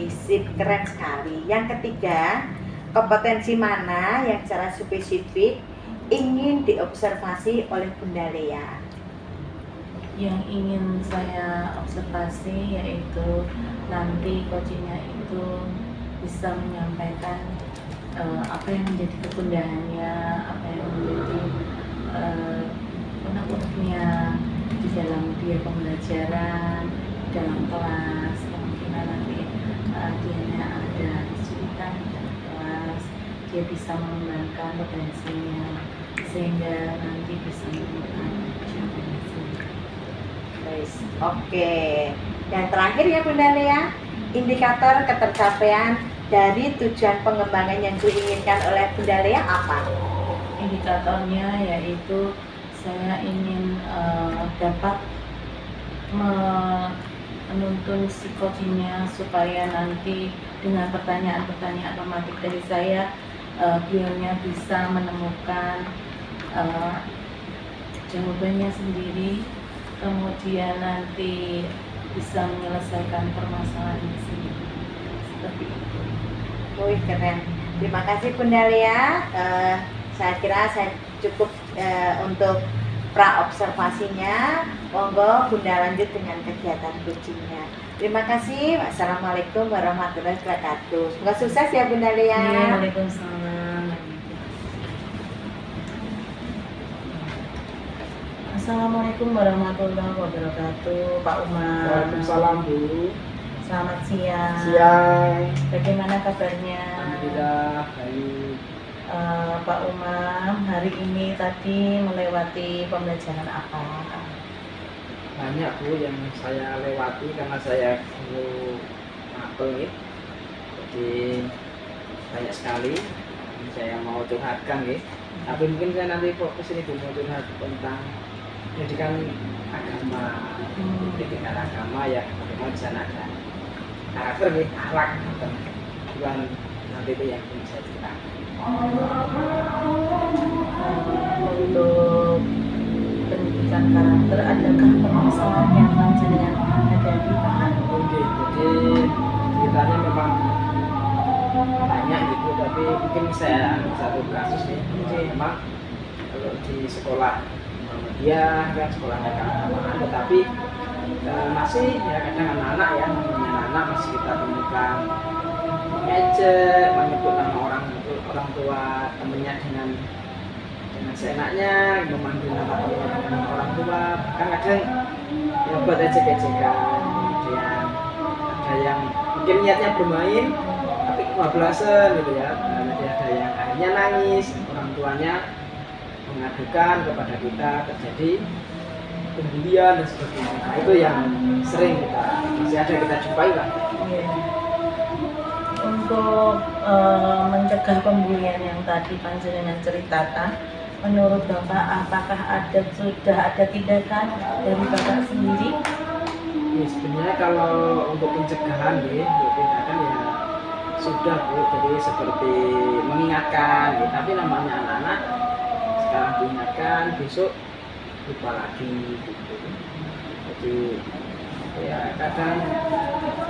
Sip, keren sekali. Yang ketiga, kompetensi mana yang secara spesifik ingin diobservasi oleh Bunda Lia? Yang ingin saya observasi yaitu nanti coachingnya itu bisa menyampaikan apa yang menjadi kegundahannya, apa yang menjadi unek-uneknya di dalam dia pembelajaran, dalam kelas. Kemungkinan nanti dia ada kesulitan di dalam kelas, dia bisa mengembangkan potensinya sehingga nanti bisa menemukan jawabannya sendiri. Oke. Dan terakhir ya Bunda Lia, indikator ketercapaian dari tujuan pengembangan yang diinginkan oleh Bunda Lia apa? Indikatornya yaitu saya ingin dapat menuntun si coachingnya supaya nanti dengan pertanyaan-pertanyaan tematik dari saya, beliaunya bisa menemukan jawabannya sendiri, kemudian nanti bisa menyelesaikan permasalahannya sendiri. Seperti itu. Wih, keren. Terima kasih Bunda Lia. Saya kira saya cukup untuk pra-observasinya. Monggo Bunda lanjut dengan kegiatan coachingnya. Terima kasih. Wassalamualaikum warahmatullahi wabarakatuh. Semoga sukses ya Bunda Lia. Waalaikumsalam. Assalamualaikum warahmatullahi wabarakatuh, Pak Umar. Waalaikumsalam Bu. Selamat siang. Siang. Bagaimana kabarnya? Alhamdulillah baik. Pak Umar, hari ini tadi melewati pembelajaran apa? Banyak Bu yang saya lewati karena saya guru mapel ya. Jadi banyak sekali yang saya mau curhatkan ya. Tapi mungkin saya nanti fokus ini Bu, mau curhat tentang pendidikan agama. Pendidikan agama ya, bagaimana di sana ada karakter nih, akhlak bukan nanti itu yang bisa ceritakan. Untuk pendidikan karakter, adakah permasalahan yang panjenengan hadapi, Pak? Oke, jadi ceritanya memang banyak gitu, tapi mungkin saya ambil satu kasus nih. Jadi memang kalau di sekolah dia kan sekolahnya keagamaan, tetapi masih ya kadang anak-anak ya, namanya anak masih kita temukan mengejek, menyebut nama orang orang tua temennya dengan seenaknya, memanggil nama temennya dengan orang tua, bahkan kadang ya buat ejek-ejekan. Kemudian ada yang mungkin niatnya bermain tapi kebablasan gitu ya. Jadi ada yang akhirnya nangis, orang tuanya mengadukan kepada kita, terjadi pembulian dan sebagainya. Nah, itu yang sering masih ada kita jumpai lah. Iya. Untuk mencegah pembulian yang tadi panjenengan ceritakan, menurut Bapak apakah sudah ada tindakan dari Bapak sendiri? Ya, sebenarnya kalau untuk pencegahan ya, untuk tindakan ya sudah Bu, jadi seperti mengingatkan ya, tapi namanya anak-anak sekarang diingatkan, besok lupa lagi gitu. Jadi ya kadang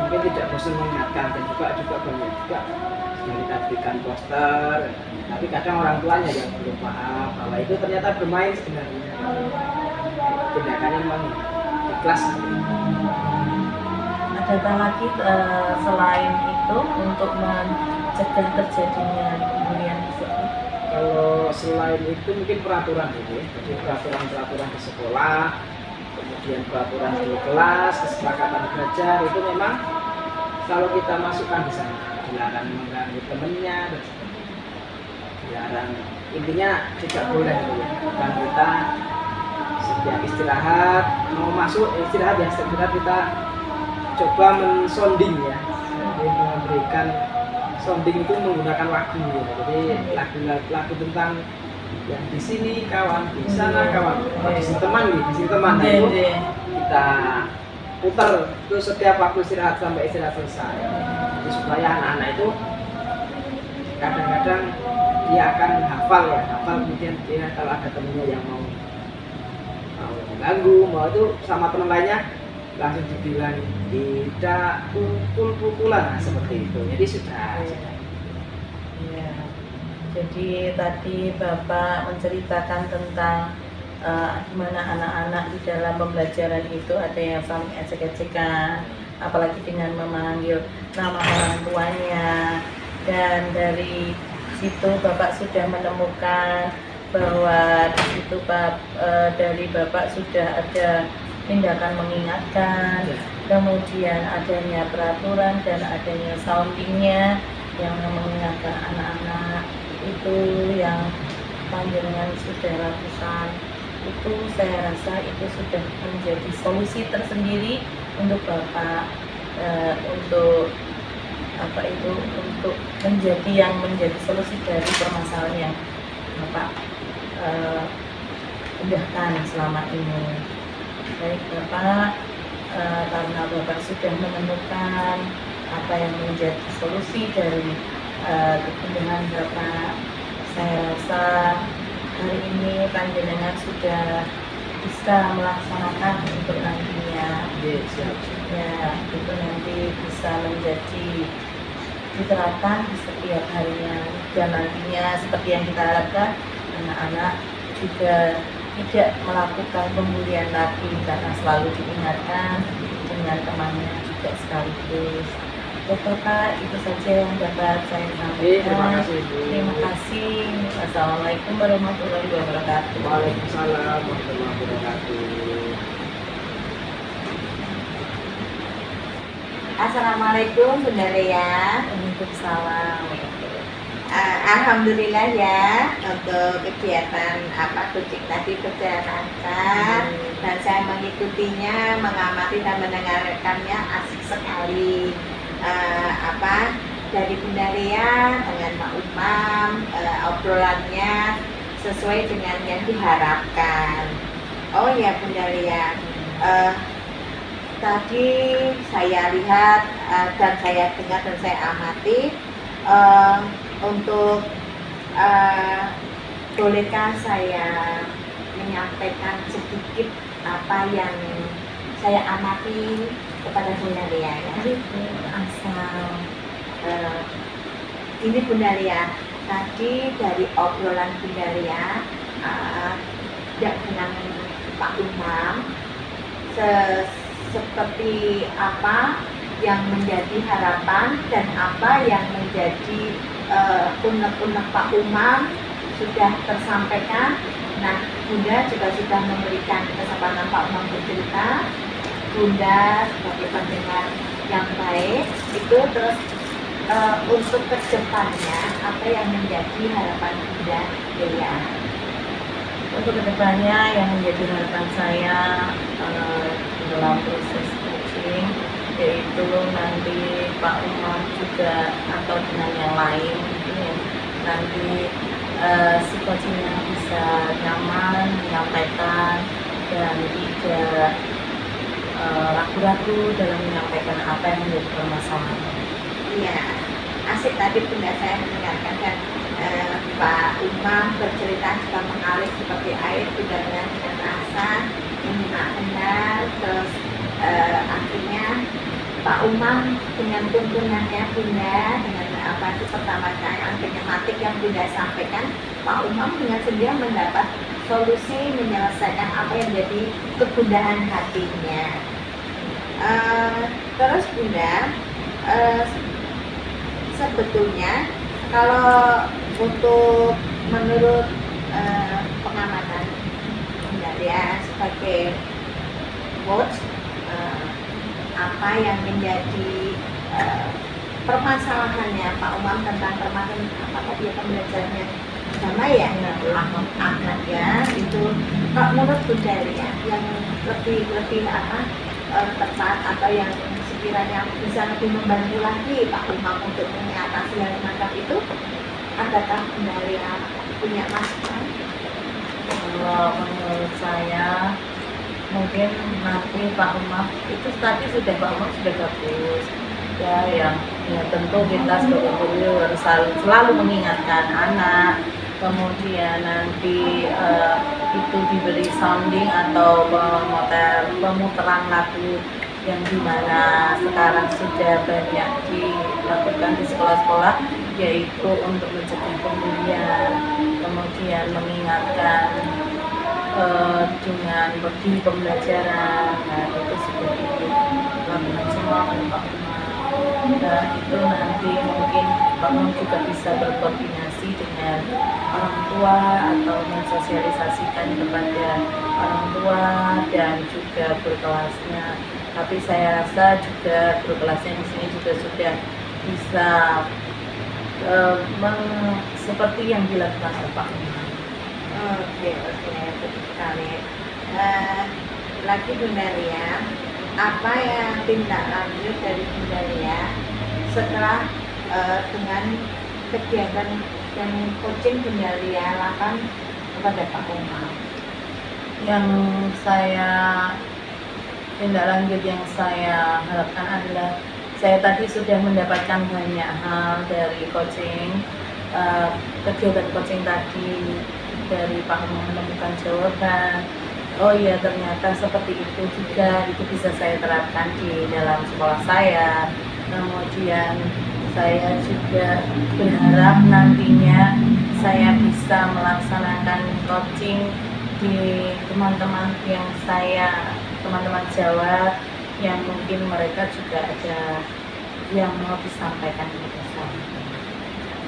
mungkin tidak bosan mengingatkan, dan juga banyak juga yang kita berikan poster, tapi kadang orang tuanya yang belum paham bahwa itu ternyata bermain sebenarnya. Tindakannya memang ikhlas. Adakah lagi selain itu untuk mencegah terjadinya pembulian tersebut? Kalau selain itu mungkin peraturan gitu ya. Jadi peraturan di sekolah, kemudian peraturan di kelas, kesepakatan belajar itu memang selalu kita masukkan di sana. Dilarang mengganggu temennya dan sebagainya. Dilarang, intinya tidak boleh gitu ya. Dan kita setiap istirahat mau masuk istirahat ya, istirahat kita coba mensonding ya. Jadi memberikan sounding itu menggunakan lagu ya. Jadi lagu tentang yang di sini kawan, di sana kawan, di sini teman nih, di sini teman. Nah, itu kita putar itu setiap waktu istirahat sampai istirahat selesai. Jadi supaya anak-anak itu kadang-kadang dia akan hafal ya, kemudian dia kalau ada temennya yang mau mengganggu, mau itu sama teman lainnya langsung dibilang tidak pukul-pukulan, nah, seperti itu. Jadi sudah. Ya. Jadi tadi Bapak menceritakan tentang gimana anak-anak di dalam pembelajaran itu ada yang saling ejek-ejekan, apalagi dengan memanggil nama orang tuanya, dan dari situ Bapak sudah menemukan bahwa di situ dari Bapak sudah ada tindakan mengingatkan, kemudian adanya peraturan dan adanya soundingnya yang mengingatkan anak-anak itu yang panjenengan sudah lakukan. Itu saya rasa itu sudah menjadi solusi tersendiri untuk Bapak, untuk untuk menjadi solusi dari permasalahan yang Bapak udahkan selama ini. Baik Bapak, karena Bapak sudah menemukan apa yang menjadi solusi dari kebutuhan Bapak, saya rasa hari ini panjenengan sudah bisa melaksanakan untuk nantinya. Ya, itu nanti bisa menjadi diterapkan di setiap harinya, dan nantinya seperti yang kita harapkan anak-anak juga tidak melakukan pembulian lagi karena selalu diingatkan dengan temannya juga sekaligus. Bapak, itu saja yang dapat saya sampaikan. Terima kasih. Assalamualaikum warahmatullahi wabarakatuh. Waalaikumsalam warahmatullahi wabarakatuh. Assalamualaikum Bunda Lea. Waalaikumsalam. Alhamdulillah ya, untuk kegiatan kucing tadi berjalan lancar dan saya mengikutinya, mengamati dan mendengarkannya asik sekali. Dari Bunda Lea dengan Pak Umam, obrolannya sesuai dengan yang diharapkan. Oh ya Bunda Lea, tadi saya lihat dan saya dengar dan saya amati, untuk bolehkah saya menyampaikan sedikit apa yang saya amati kepada Bunda Lea ya? Asal ini Bunda Lea, tadi dari obrolan Bunda Lea dengan Pak Umam, seperti apa yang menjadi harapan dan apa yang menjadi unek-unek Pak Umam sudah tersampaikan. Nah, Bunda juga sudah memberikan kesempatan Pak Umam bercerita. Bunda sebagai pendengar yang baik itu, terus untuk kedepannya apa yang menjadi harapan Bunda ya? Untuk kedepannya yang menjadi harapan saya dalam proses coaching, yaitu nanti Pak Umar juga atau dengan yang lain mungkin ya, nanti si coachingnya bisa nyaman menyampaikan dan tidak ragu-ragu dalam menyampaikan apa yang menjadi permasalahan. Iya, asik tadi Bunda saya mendengarkan, dan Pak Umam bercerita juga mengalir seperti air, juga dengan rasa menyimak benar. Terus akhirnya Pak Umam dengan tuntunannya Bunda, dengan apa itu pertanyaan penyematik yang Bunda sampaikan, Pak Umam dengan sendiri mendapat solusi menyelesaikan apa yang jadi kegundahan hatinya. Terus Bunda, sebetulnya kalau untuk menurut pengamatan Bunda ya sebagai coach, apa yang menjadi permasalahannya Pak Umam tentang permasalahan apa tadi ya, pembelajarannya sama ya, akhlak ya, itu kalau menurut Bunda ya yang lebih apa tepat atau yang sekiranya bisa lebih membantu lagi Pak Umam untuk mengatasi yang semacam itu, adakah Bunda yang punya masukan? Kalau menurut saya mungkin nanti Pak Umar itu tadi sudah Pak Umar sudah bagus ya, yang ya tentu kita sebagai guru harus selalu mengingatkan anak, kemudian nanti itu diberi sounding atau pemuteran lagu yang dimana sekarang sudah banyak dilakukan di sekolah-sekolah, yaitu untuk mencegah pembulian, kemudian mengingatkan dengan berdiri pembelajaran. Nah, itu sudah dilakukan semua oleh Pak Umar. Dan itu nanti mungkin Pak Umar juga bisa berkoordinasi dengan orang tua atau mensosialisasikan kepada orang tua dan juga guru kelasnya. Tapi saya rasa juga guru kelasnya di sini juga sudah bisa seperti yang dilakukan oleh Pak Umar. Oke, betul sekali. Lagi Bunda Lia, apa yang tindak lanjut dari Bunda Lia setelah dengan kegiatan dan coaching Bunda Lia lakukan kepada Pak Umar? Yang saya tindak lanjut yang saya harapkan adalah saya tadi sudah mendapatkan banyak hal dari coaching, kegiatan coaching tadi, dari Pak Umar menemukan jawaban. Oh iya, ternyata seperti itu juga, itu bisa saya terapkan di dalam sekolah saya. Kemudian saya juga berharap nantinya saya bisa melaksanakan coaching di teman-teman teman-teman Jawa yang mungkin mereka juga ada yang mau disampaikan kepada saya.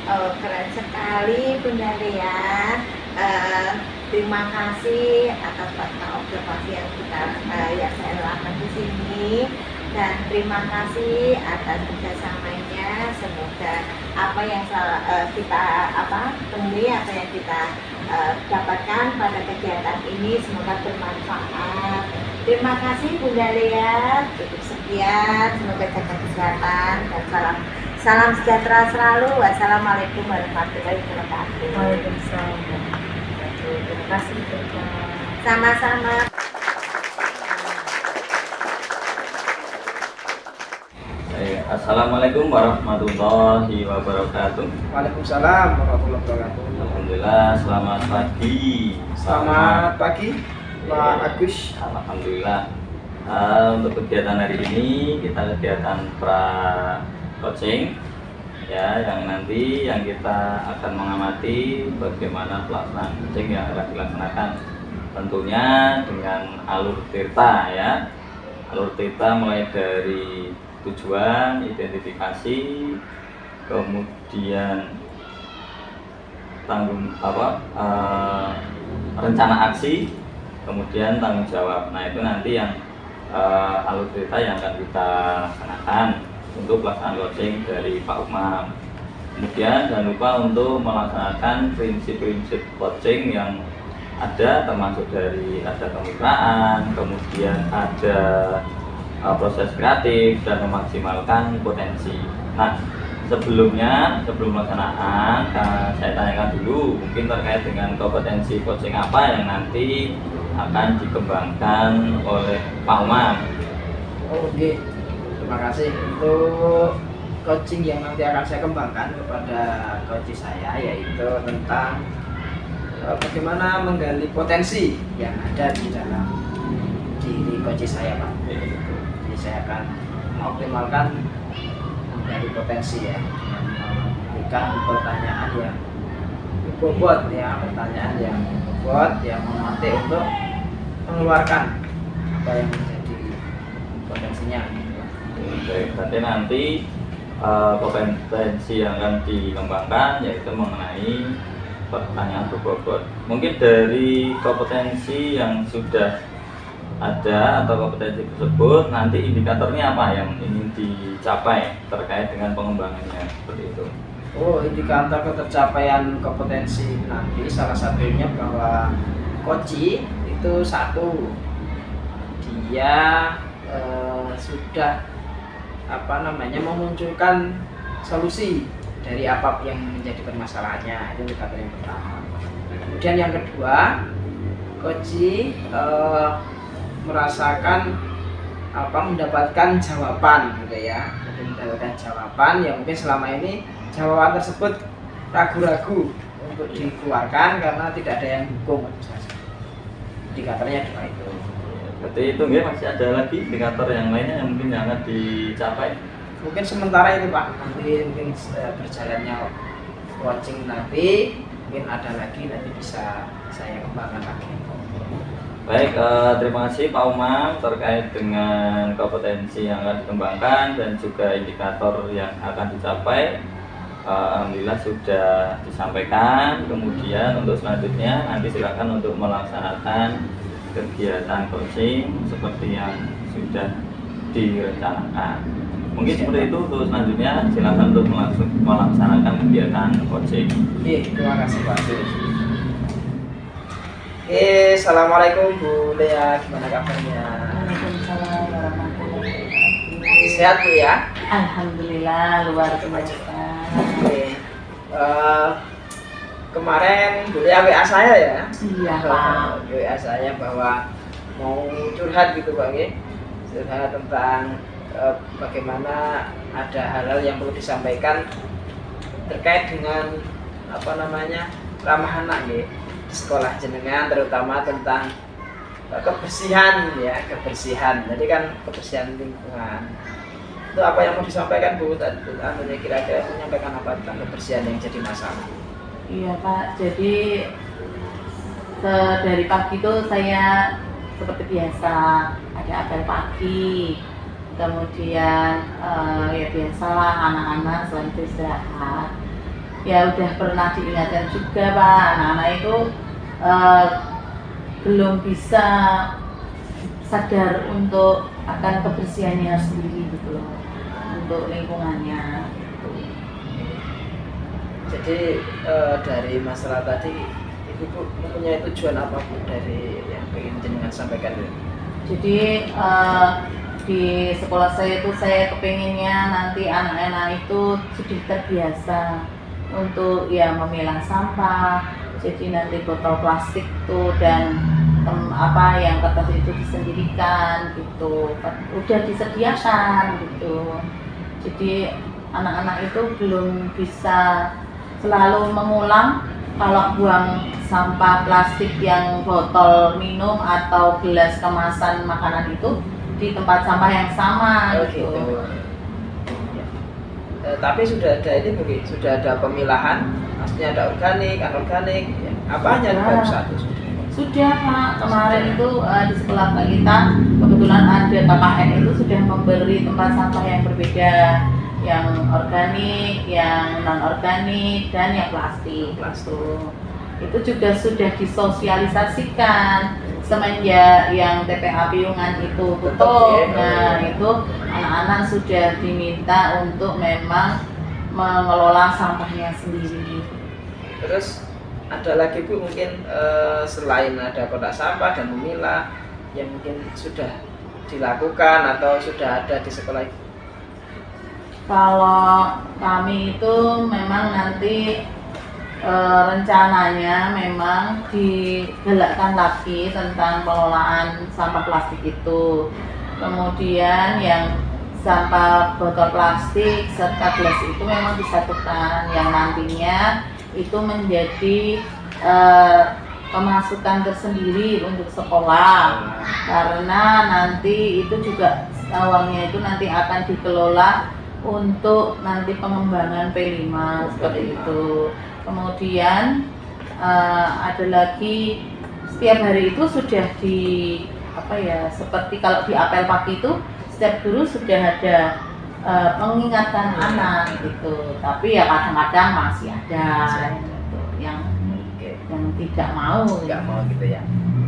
Oh, keren sekali Bunda Lia. Terima kasih atas observasi yang saya lakukan di sini, dan terima kasih atas kerjasamanya. Semoga apa yang kita temui, apa yang kita dapatkan pada kegiatan ini semoga bermanfaat. Terima kasih Bunda Lia. Cukup sekian. Semoga jaga kesehatan dan salam sejahtera selalu. Wassalamualaikum warahmatullahi wabarakatuh. Waalaikumsalam. Terima kasih. Sama-sama. Assalamualaikum warahmatullahi wabarakatuh. Waalaikumsalam warahmatullahi wabarakatuh. Alhamdulillah, selamat pagi. Selamat pagi Pak Agus. Alhamdulillah. Untuk kegiatan hari ini kita kegiatan pra coaching ya, yang nanti yang kita akan mengamati bagaimana pelaksanaan coaching yang akan dilaksanakan, tentunya dengan alur tirta ya. Alur tirta mulai dari tujuan, identifikasi, kemudian rencana aksi, kemudian tanggung jawab. Nah itu nanti yang alur cerita yang akan kita laksanakan untuk pelaksanaan coaching dari Pak Umam. Kemudian jangan lupa untuk melaksanakan prinsip-prinsip coaching yang ada, termasuk dari ada kemitraan, kemudian ada proses kreatif dan memaksimalkan potensi. Nah sebelum pelaksanaan saya tanyakan dulu mungkin terkait dengan kompetensi coaching apa yang nanti akan dikembangkan oleh Pak Umam. Oke, terima kasih. Untuk coaching yang nanti akan saya kembangkan kepada coach saya yaitu tentang bagaimana menggali potensi yang ada di dalam diri coach saya, Pak. Jadi saya akan mengoptimalkan menggali potensi ya, memberikan pertanyaan yang bobot ya, pertanyaan yang bobot yang memantik untuk mengeluarkan apa yang menjadi potensinya. Oke, berarti nanti kompetensi yang akan dikembangkan yaitu mengenai pertanyaan berbobot. Mungkin dari kompetensi yang sudah ada atau kompetensi tersebut nanti indikatornya apa yang ingin dicapai terkait dengan pengembangannya, seperti itu. Oh, indikator ketercapaian kompetensi nanti salah satunya bahwa coach itu satu, dia sudah memunculkan solusi dari apa yang menjadi permasalahannya. Itu indikator yang pertama. Kemudian yang kedua, coach merasakan mendapatkan jawaban gitu ya, mendapatkan jawaban yang mungkin selama ini jawaban tersebut ragu-ragu untuk dikeluarkan karena tidak ada yang dukung. Indikatornya dua itu. Berarti itu masih ada lagi indikator yang lainnya yang mungkin akan dicapai? Mungkin sementara itu Pak, nanti mungkin berjalannya coaching nanti mungkin ada lagi, nanti bisa saya kembangkan lagi. Baik, terima kasih Pak Umam terkait dengan kompetensi yang akan dikembangkan dan juga indikator yang akan dicapai. Alhamdulillah sudah disampaikan. Kemudian untuk selanjutnya nanti silakan untuk melaksanakan kegiatan coaching seperti yang sudah direncanakan. Mungkin seperti itu. Untuk selanjutnya silakan untuk melaksanakan kegiatan coaching. Terima kasih Pak. Assalamualaikum Bu Lea, gimana kabarnya? Waalaikumsalam warahmatullahi wabarakatuh. Sehat Bu ya? Alhamdulillah luar biasa. Kemarin Bu Lea WA saya ya? Iya Pak. WA saya bahwa mau curhat gitu Pak, curhat tentang bagaimana ada hal-hal yang perlu disampaikan terkait dengan ramah anak di sekolah jenengan, terutama tentang kebersihan ya, kebersihan. Jadi kan kebersihan lingkungan. Itu apa yang mau disampaikan Bu? Tadi kira-kira menyampaikan apa tentang kebersihan yang jadi masalah? Iya Pak, jadi dari pagi itu saya seperti biasa ada apel pagi, kemudian ya biasalah anak-anak selain istirahat. Ya udah pernah diingatkan juga Pak, anak-anak itu belum bisa sadar untuk akan kebersihannya sendiri gitu loh, untuk lingkungannya. Jadi dari masalah tadi Ibu mempunyai tujuan apa Bu dari yang ingin jenengan sampaikan? Jadi di sekolah saya itu saya kepinginnya nanti anak-anak itu sudah terbiasa untuk ya memilah sampah. Jadi nanti botol plastik tuh dan yang kertas itu disendirikan gitu, udah disediakan gitu. Jadi anak-anak itu belum bisa selalu mengulang kalau buang sampah plastik yang botol minum atau gelas kemasan makanan itu di tempat sampah yang sama gitu. Tapi sudah ada ini mungkin sudah ada pemilahan, maksudnya ada organik, anorganik, ya. Apa hanya baru satu? Sudah Pak, kemarin itu di sekolah kita kebetulan ada KKN itu sudah memberi tempat sampah yang berbeda. yang organik, yang non organik, dan yang plastik. Itu juga sudah disosialisasikan semenjak yang TPA Piungan itu tutup. Nah, itu anak-anak sudah diminta untuk memang mengelola sampahnya sendiri. Terus ada lagi Bu mungkin selain ada kotak sampah dan memilah yang mungkin sudah dilakukan atau sudah ada di sekolah itu? Kalau kami itu memang nanti rencananya memang digalakkan lagi tentang pengelolaan sampah plastik itu. Kemudian yang sampah botol plastik serta gelas itu memang disatukan, yang nantinya itu menjadi pemasukan tersendiri untuk sekolah, karena nanti itu juga uangnya itu nanti akan dikelola untuk nanti pengembangan P5 seperti itu. Kemudian ada lagi setiap hari itu sudah di seperti kalau di apel pagi itu setiap guru sudah ada mengingatkan anak gitu. Tapi ya kadang-kadang masih ada gitu, yang tidak mau gitu ya.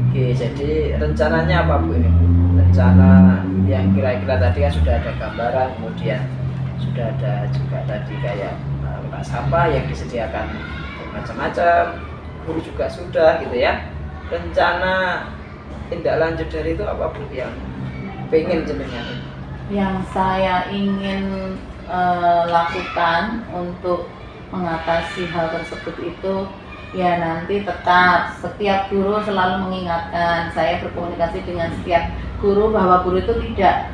Oke, jadi rencananya apa Bu ini? Rencana yang kira-kira tadi kan sudah ada gambaran, kemudian sudah ada juga tadi kayak kotak sampah yang disediakan macam-macam, guru juga sudah gitu ya. Rencana tindak lanjut dari itu apa Bu yang pengen jenengan? Yang saya ingin lakukan untuk mengatasi hal tersebut itu ya nanti tetap setiap guru selalu mengingatkan. Saya berkomunikasi dengan setiap guru bahwa guru itu tidak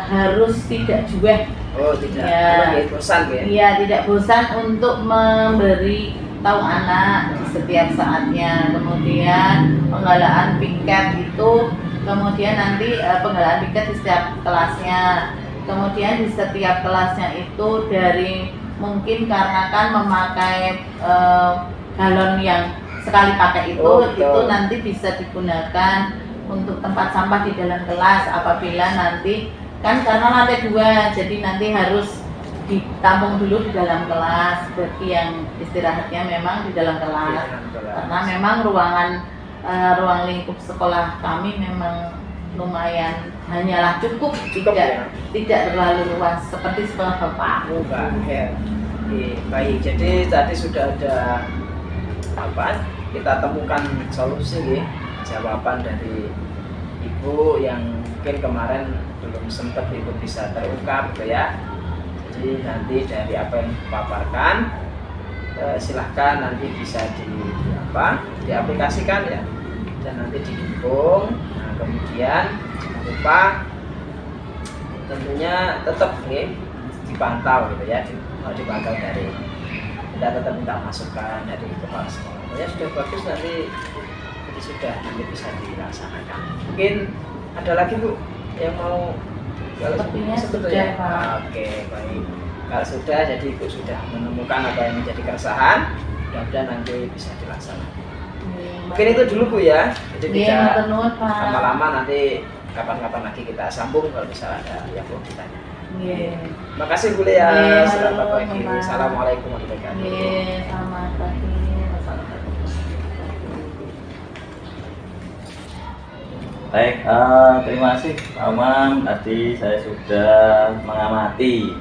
harus tidak jueh. Oh tidak, Ya, bosan ya? Iya, tidak bosan untuk memberi tahu anak di setiap saatnya. Kemudian penggalaan piket itu, kemudian nanti penggalaan piket di setiap kelasnya. Kemudian di setiap kelasnya itu dari mungkin karena kan memakai galon yang sekali pakai itu nanti bisa digunakan untuk tempat sampah di dalam kelas apabila nanti kan karena lantai 2, jadi nanti harus ditampung dulu di dalam kelas bagi yang istirahatnya memang di dalam kelas, karena memang ruang lingkup sekolah kami memang lumayan hanyalah cukup tidak terlalu luas seperti sekolah Bapak. Baik, jadi tadi sudah ada kita temukan solusi jawaban dari Ibu yang mungkin kemarin belum sempat Ibu bisa terungkap gitu ya. Jadi nanti dari apa yang dipaparkan silahkan nanti bisa diaplikasikan ya, dan nanti didukung. Nah, kemudian jangan lupa tentunya tetap dipantau gitu ya, dipantau dari kita tetap minta masukan dari kepala sekolah. Ya sudah bagus, nanti nanti bisa dilaksanakan. Mungkin ada lagi Bu yang mau? Sepertinya sudah ya? Pak. Oke, baik. Kalau sudah, jadi Ibu sudah menemukan apa yang menjadi keresahan, mudah-mudahan nanti bisa dilaksanakan. Mungkin itu dulu Bu ya. Jadi tidak lama-lama, nanti kapan-kapan lagi kita sambung kalau misalnya ada yang belum ditanya. Terima kasih Bu Lea. Selamat pagi. Assalamualaikum warahmatullahi wabarakatuh. Selamat pagi. Baik, terima kasih Pak Umam. Tadi saya sudah mengamati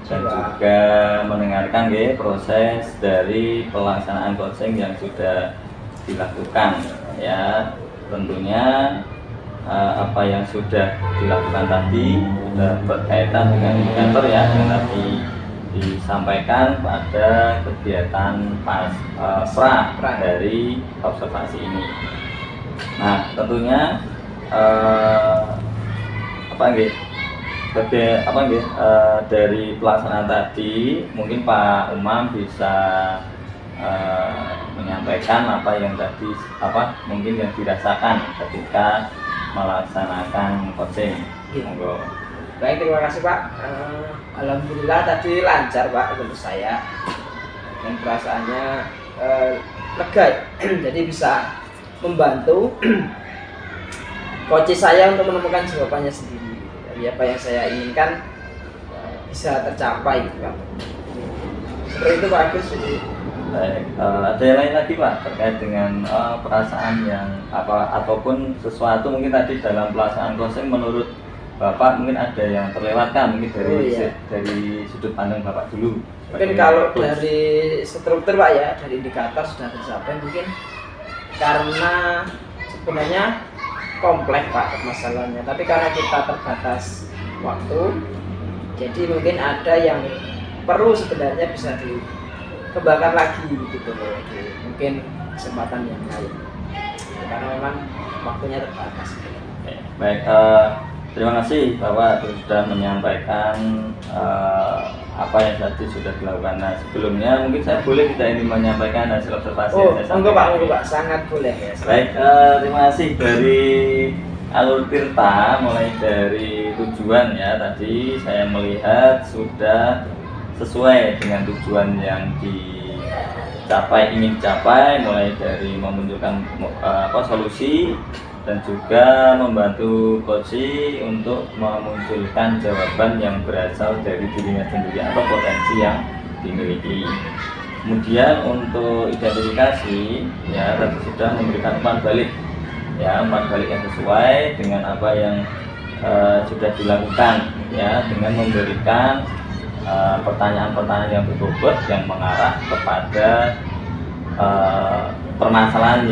dan juga mendengarkan proses dari pelaksanaan coaching yang sudah dilakukan ya. Tentunya apa yang sudah dilakukan tadi sudah berkaitan dengan indikator ya yang tadi disampaikan pada kegiatan pra dari observasi ini. Nah, tentunya dari pelaksanaan tadi mungkin Pak Umam bisa menyampaikan apa yang tadi mungkin yang dirasakan ketika melaksanakan coaching. Monggo. Baik, terima kasih Pak. Alhamdulillah tadi lancar Pak untuk saya, dan perasaannya lega jadi bisa membantu coach saya untuk menemukan jawabannya sendiri. Jadi apa yang saya inginkan bisa tercapai gitu, Pak. Seperti itu Pak Agus. Baik, ada yang lain lagi Pak terkait dengan perasaan yang ataupun sesuatu mungkin tadi dalam pelaksanaan coaching menurut Bapak mungkin ada yang terlewatkan mungkin dari sudut pandang Bapak dulu. Mungkin kalau dari struktur Pak ya, dari indikator sudah tercapai mungkin karena sebenarnya kompleks Pak permasalahannya, tapi karena kita terbatas waktu, jadi mungkin ada yang perlu sebenarnya bisa dikembangkan lagi gitu loh, mungkin kesempatan yang lain karena memang waktunya terbatas. Baik, terima kasih Bapak sudah menyampaikan apa yang tadi sudah dilakukan. Nah sebelumnya mungkin saya boleh tidak ini menyampaikan hasil observasi yang saya sampaikan. Monggo Pak, sangat boleh ya. Baik, terima kasih dari Alur Tirta, mulai dari tujuan ya tadi saya melihat sudah sesuai dengan tujuan yang ingin dicapai, mulai dari memunculkan solusi dan juga membantu coach untuk memunculkan jawaban yang berasal dari dirinya sendiri atau potensi yang dimiliki. Kemudian untuk identifikasi ya tadi sudah memberikan umpan balik ya, umpan balik yang sesuai dengan apa yang sudah dilakukan ya, dengan memberikan pertanyaan-pertanyaan yang berbobot yang mengarah kepada permasalahan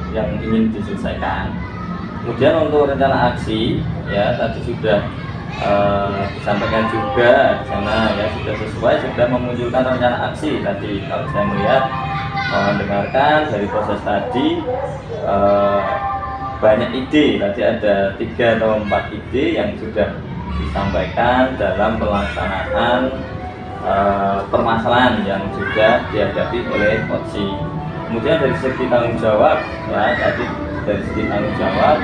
yang ingin diselesaikan. Kemudian untuk rencana aksi ya tadi sudah disampaikan juga di sana ya, sudah sesuai, sudah memunculkan rencana aksi tadi. Kalau saya melihat mendengarkan dari proses tadi banyak ide, tadi ada 3 atau 4 ide yang sudah disampaikan dalam pelaksanaan permasalahan yang sudah dihadapi oleh coach. Kemudian dari segi tanggung jawab ya tadi dari segi tanggung jawab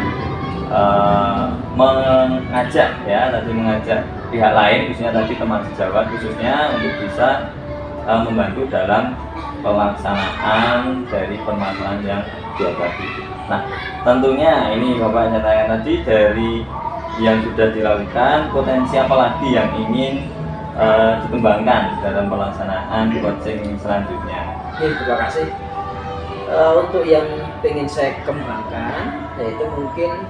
mengajak pihak lain khususnya tadi teman sejawat khususnya untuk bisa membantu dalam pelaksanaan dari permasalahan yang dihadapi. Nah tentunya ini Bapak nyatakan tadi dari yang sudah dilakukan, potensi apa lagi yang ingin dikembangkan dalam pelaksanaan coaching selanjutnya? Terima kasih. Untuk yang ingin saya kembangkan, yaitu mungkin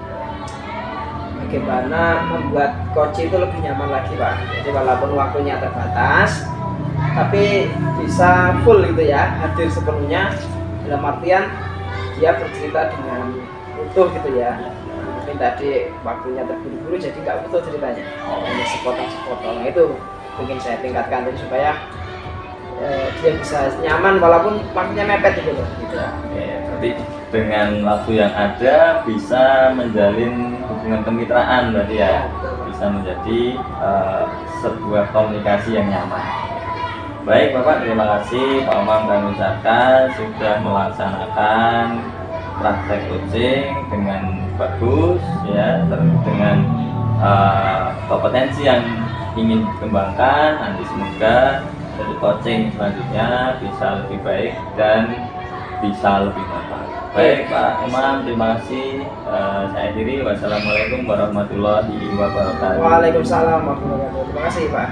bagaimana membuat coach itu lebih nyaman lagi Pak. Jadi walaupun waktunya terbatas, tapi bisa full gitu ya, hadir sepenuhnya dalam artian dia bercerita dengan utuh gitu ya. Mungkin tadi waktunya terburu-buru jadi nggak utuh ceritanya, hanya sepotong-sepotong. Nah, itu mungkin saya tingkatkan jadi supaya dia bisa nyaman walaupun waktunya mepet gitu loh. Gitu. Jadi dengan waktu yang ada bisa menjalin hubungan kemitraan berarti ya, bisa menjadi sebuah komunikasi yang nyaman. Baik Bapak, terima kasih Pak Umam kami ucapkan sudah melaksanakan praktek coaching dengan bagus ya, dengan kompetensi yang ingin dikembangkan. Nanti semoga dari coaching selanjutnya bisa lebih baik dan bisa lebih mantap. Baik Pak Umam, terima kasih. Saya akhiri. Wassalamualaikum warahmatullahi wabarakatuh. Waalaikumsalam warahmatullahi wabarakatuh. Terima kasih Pak.